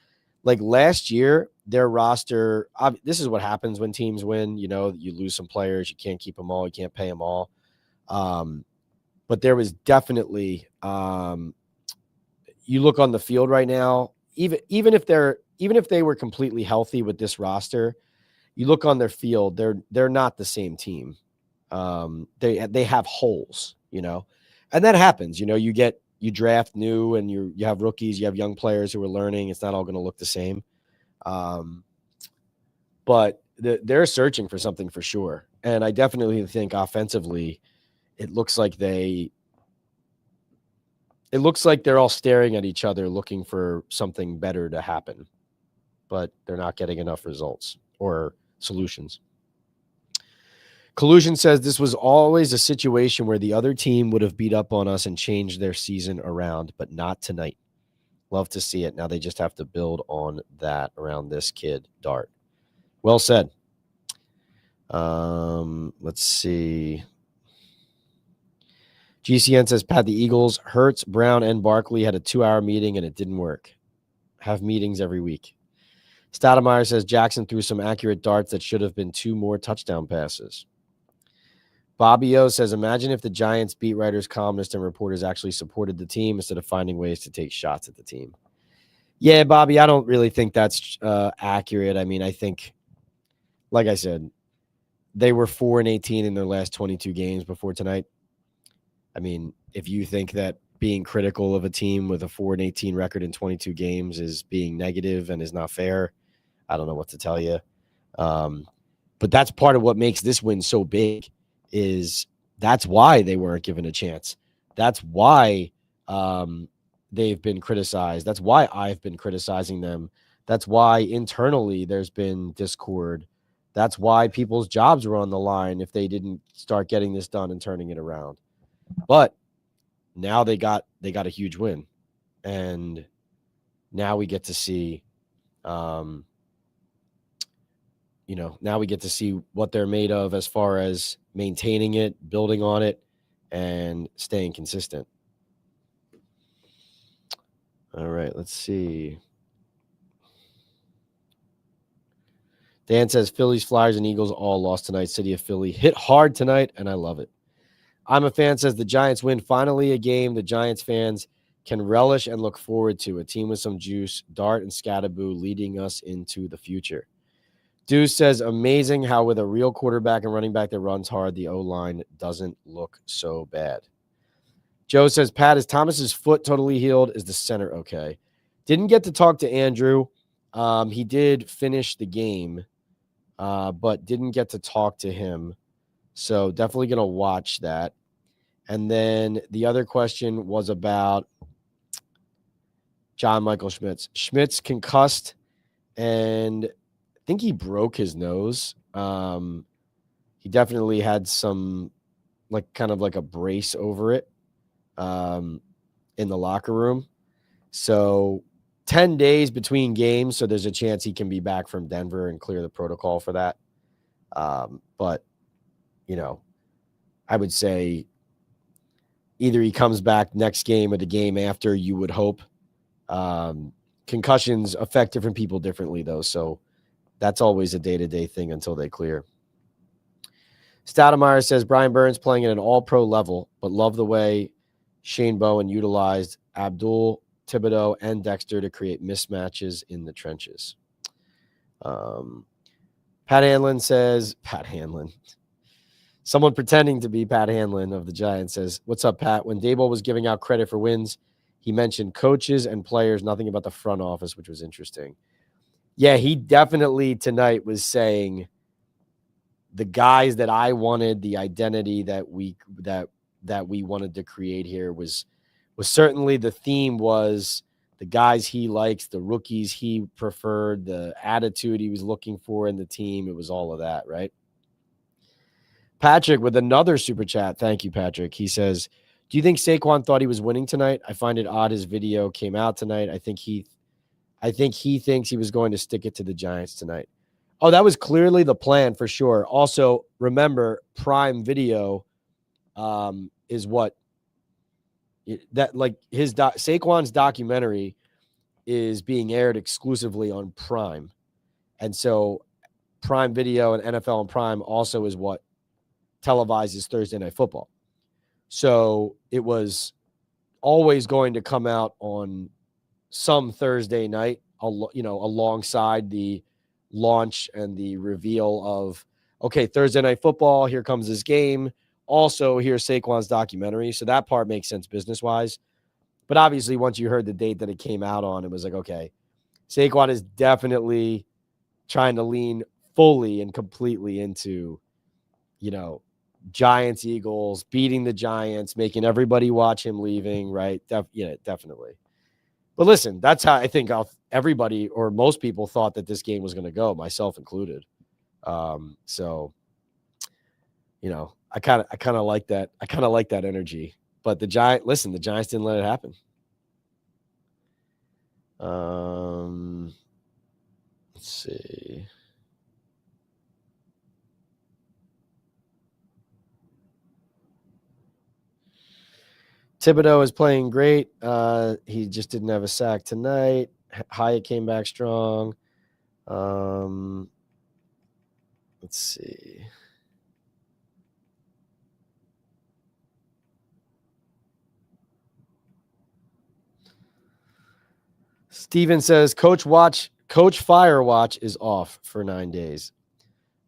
Like last year, their roster, this is what happens when teams win. You lose some players. You can't keep them all. You can't pay them all. But there was definitely, you look on the field right now, even if they were completely healthy with this roster, you look on their field, they're not the same team. They have holes, and that happens. You draft new and you have rookies, you have young players who are learning. It's not all going to look the same. But they're searching for something for sure. And I definitely think offensively, it looks like they're all staring at each other looking for something better to happen, but they're not getting enough results or solutions. Collusion says this was always a situation where the other team would have beat up on us and changed their season around, but not tonight. Love to see it. Now they just have to build on that around this kid, Dart. Well said. Let's see. GCN says, Pat, the Eagles, Hurts, Brown, and Barkley had a 2-hour meeting and it didn't work. Have meetings every week. Stoudemire says Jackson threw some accurate darts that should have been 2 more touchdown passes. Bobby O says, imagine if the Giants beat writers, columnists, and reporters actually supported the team instead of finding ways to take shots at the team. Yeah, Bobby, I don't really think that's accurate. I mean, I think, like I said, they were 4-18 in their last 22 games before tonight. I mean, if you think that being critical of a team with a 4-18 record in 22 games is being negative and is not fair. I don't know what to tell you. But that's part of what makes this win so big, is that's why they weren't given a chance. That's why they've been criticized. That's why I've been criticizing them. That's why internally there's been discord. That's why people's jobs were on the line if they didn't start getting this done and turning it around. But now they got a huge win, and now we get to see now we get to see what they're made of as far as maintaining it, building on it, and staying consistent. All right, let's see. Dan says Phillies, Flyers, and Eagles all lost tonight. City of Philly hit hard tonight, and I love it. I'm a fan says the Giants win. Finally a game the Giants fans can relish and look forward to. A team with some juice, Dart and Scatterboo leading us into the future. Deuce says, amazing how with a real quarterback and running back that runs hard, the O-line doesn't look so bad. Joe says, Pat, is Thomas's foot totally healed? Is the center okay? Didn't get to talk to Andrew. He did finish the game, but didn't get to talk to him. So definitely going to watch that. And then the other question was about John Michael Schmitz. Schmitz concussed, and I think he broke his nose. He definitely had some kind of like a brace over it in the locker room. So 10 days between games, so there's a chance he can be back from Denver and clear the protocol for that. But, I would say either he comes back next game or the game after, you would hope. Concussions affect different people differently, though, so that's always a day-to-day thing until they clear. Stoudemire says, Brian Burns playing at an all-pro level, but love the way Shane Bowen utilized Abdul, Thibodeau, and Dexter to create mismatches in the trenches. Pat Hanlon says, Pat Hanlon. Someone pretending to be Pat Hanlon of the Giants says, what's up, Pat? When Daboll was giving out credit for wins, he mentioned coaches and players, nothing about the front office, which was interesting. Yeah, he definitely tonight was saying the guys that I wanted, the identity that we wanted to create here was certainly the theme was the guys he likes, the rookies he preferred, the attitude he was looking for in the team. It was all of that, right? Patrick with another super chat. Thank you, Patrick. He says, do you think Saquon thought he was winning tonight? I find it odd his video came out tonight. I think he thinks he was going to stick it to the Giants tonight. Oh, that was clearly the plan for sure. Also, remember, Prime Video is what that Saquon's documentary is being aired exclusively on Prime. And so Prime Video and NFL and Prime also is what televises Thursday Night Football. So it was always going to come out on some Thursday night, alongside the launch and the reveal of, okay, Thursday Night Football, here comes this game. Also, here's Saquon's documentary. So that part makes sense business-wise. But obviously, once you heard the date that it came out on, it was like, okay, Saquon is definitely trying to lean fully and completely into, Giants, Eagles, beating the Giants, making everybody watch him leaving, right? Definitely. But listen, that's how I think everybody or most people thought that this game was going to go, myself included. So, I kind of like that. I kind of like that energy. But the Giants didn't let it happen. Let's see. Thibodeau is playing great. He just didn't have a sack tonight. Hyatt came back strong. Let's see. Steven says, Coach Firewatch is off for 9 days.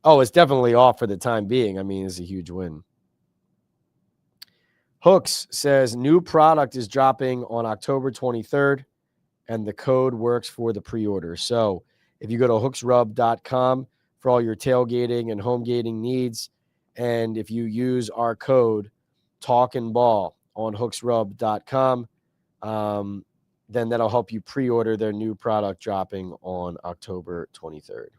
Oh, it's definitely off for the time being. I mean, it's a huge win. Hooks says new product is dropping on October 23rd, and the code works for the pre-order. So if you go to hooksrub.com for all your tailgating and home gating needs, and if you use our code Talkin Ball on hooksrub.com, then that'll help you pre-order their new product dropping on October 23rd.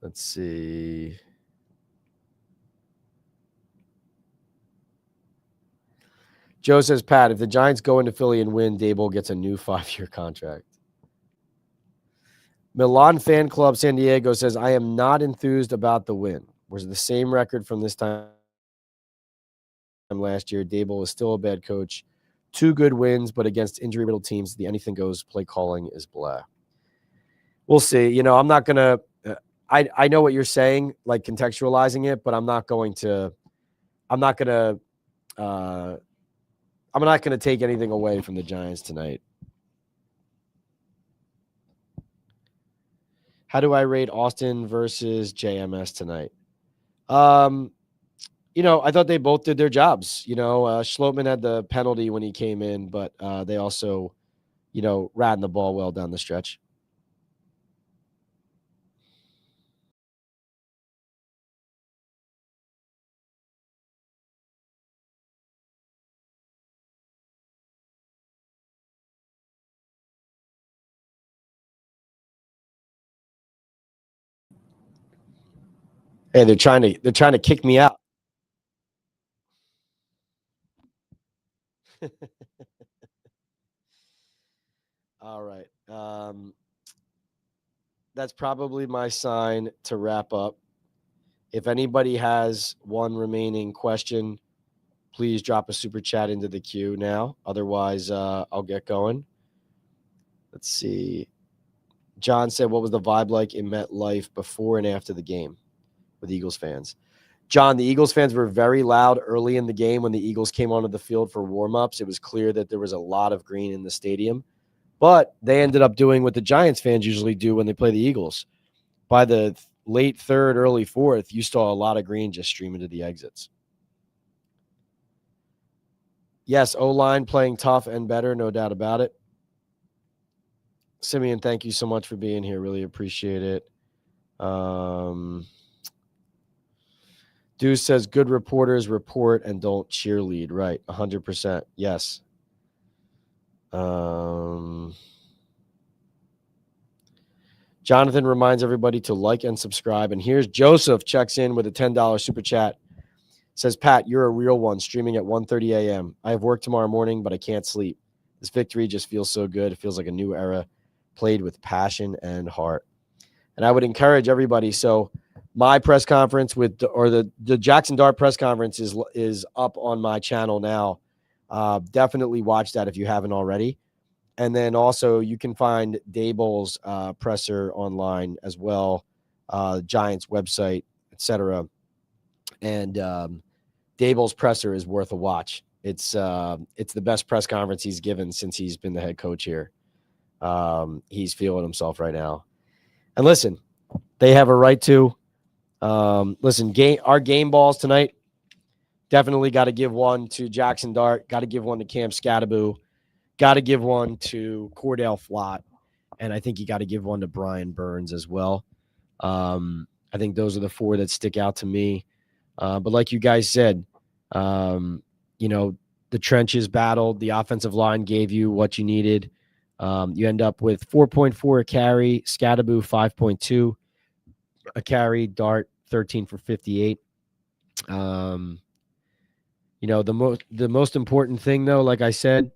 Let's see. Joe says, Pat, if the Giants go into Philly and win, Daboll gets a new 5-year contract. Milan Fan Club San Diego says, I am not enthused about the win. Was the same record from this time last year. Daboll is still a bad coach. 2 good wins, but against injury-riddled teams, the anything goes play calling is blah. We'll see. You know, I'm not going to I know what you're saying, like contextualizing it, but I'm not going to take anything away from the Giants tonight. How do I rate Austin versus JMS tonight? You know, I thought they both did their jobs. You know, Schlottman had the penalty when he came in, but they also, you know, ran the ball well down the stretch. Hey, they're trying to kick me out. All right. That's probably my sign to wrap up. If anybody has one remaining question, please drop a super chat into the queue now. Otherwise, I'll get going. Let's see. John said, what was the vibe like in MetLife before and after the game with Eagles fans? John, the Eagles fans were very loud early in the game when the Eagles came onto the field for warm-ups. It was clear that there was a lot of green in the stadium. But they ended up doing what the Giants fans usually do when they play the Eagles. By the late third, early fourth, you saw a lot of green just streaming to the exits. Yes, O-line playing tough and better, no doubt about it. Simeon, thank you so much for being here. Really appreciate it. Deuce says, good reporters report and don't cheerlead. Right, 100%. Yes. Jonathan reminds everybody to like and subscribe. And here's Joseph checks in with a $10 super chat. Says, Pat, you're a real one, streaming at 1:30 a.m. I have work tomorrow morning, but I can't sleep. This victory just feels so good. It feels like a new era, played with passion and heart. And I would encourage everybody. So my press conference the Jackson Dart press conference is up on my channel now. Definitely watch that if you haven't already. And then also you can find Daboll's presser online as well, Giants website, etc. And Daboll's presser is worth a watch. It's the best press conference he's given since he's been the head coach here. He's feeling himself right now. And listen, they have a right to. Listen, our game balls tonight, definitely got to give one to Jackson Dart, got to give one to Cam Scattaboo, got to give one to Cordell Flott, and I think you got to give one to Brian Burns as well. I think those are the 4 that stick out to me. But like you guys said, you know, the trenches battled, the offensive line gave you what you needed. You end up with 4.4 a carry, Scattaboo 5.2 a carry, Dart 13 for 58. You know, the most important thing though, like I said,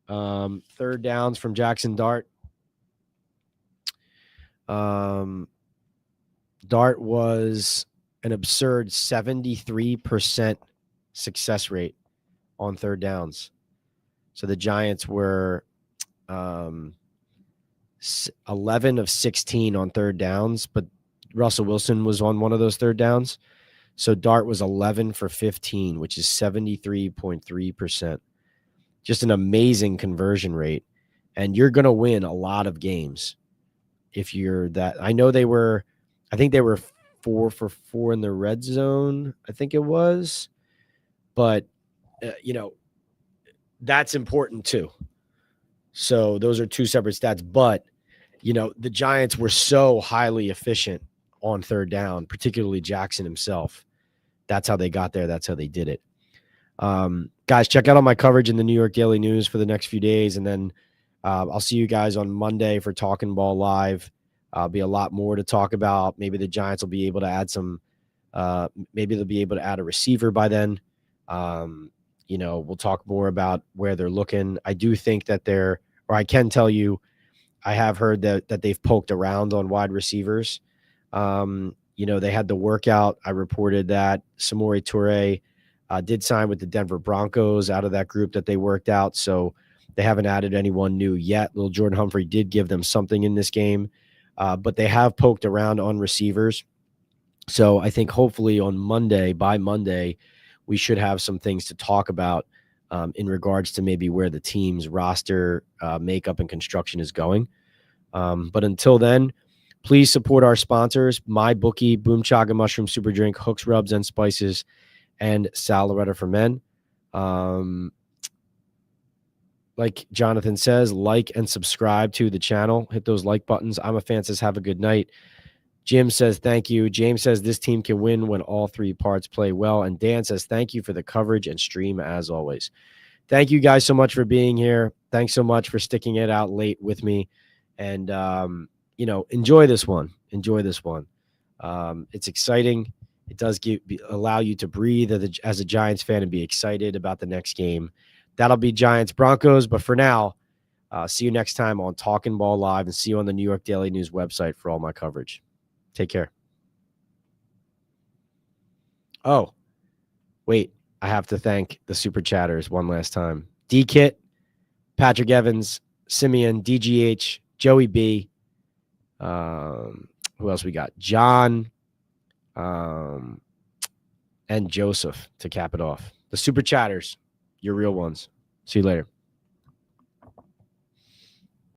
third downs from Jackson Dart. Dart was an absurd 73% success rate on third downs. So the Giants were 11 of 16 on third downs, but Russell Wilson was on one of those third downs. So Dart was 11 for 15, which is 73.3%. Just an amazing conversion rate. And you're going to win a lot of games if you're that. I think they were 4 for 4 in the red zone, I think it was. But, that's important too. So those are two separate stats. But, the Giants were so highly efficient on third down, particularly Jackson himself. That's how they got there. That's how they did it. Guys, check out all my coverage in the New York Daily News for the next few days. And then I'll see you guys on Monday for Talkin Ball Live. Be a lot more to talk about. Maybe the Giants will be able to add maybe they'll be able to add a receiver by then. We'll talk more about where they're looking. I do think that I can tell you, I have heard that they've poked around on wide receivers. They had the workout. I reported that Samori Toure did sign with the Denver Broncos out of that group that they worked out. So they haven't added anyone new yet. Little Jordan Humphrey did give them something in this game, but they have poked around on receivers. So I think hopefully by Monday, we should have some things to talk about in regards to maybe where the team's roster makeup and construction is going. But until then, please support our sponsors, MyBookie, Boom Chaga Mushroom Super Drink, Hooks, Rubs, and Spices, and Sal Loretta for Men. Like Jonathan says, like and subscribe to the channel. Hit those like buttons. I'm a fan says, have a good night. Jim says, thank you. James says, this team can win when all three parts play well. And Dan says, thank you for the coverage and stream as always. Thank you guys so much for being here. Thanks so much for sticking it out late with me. And, enjoy this one. Enjoy this one. It's exciting. It does allow you to breathe as a Giants fan and be excited about the next game. That'll be Giants Broncos. But for now, see you next time on Talkin Ball Live, and see you on the New York Daily News website for all my coverage. Take care. Oh, wait. I have to thank the super chatters one last time. D-Kit, Patrick Evans, Simeon, DGH, Joey B. Who else we got? John and Joseph to cap it off. The super chatters, you're real ones. See you later.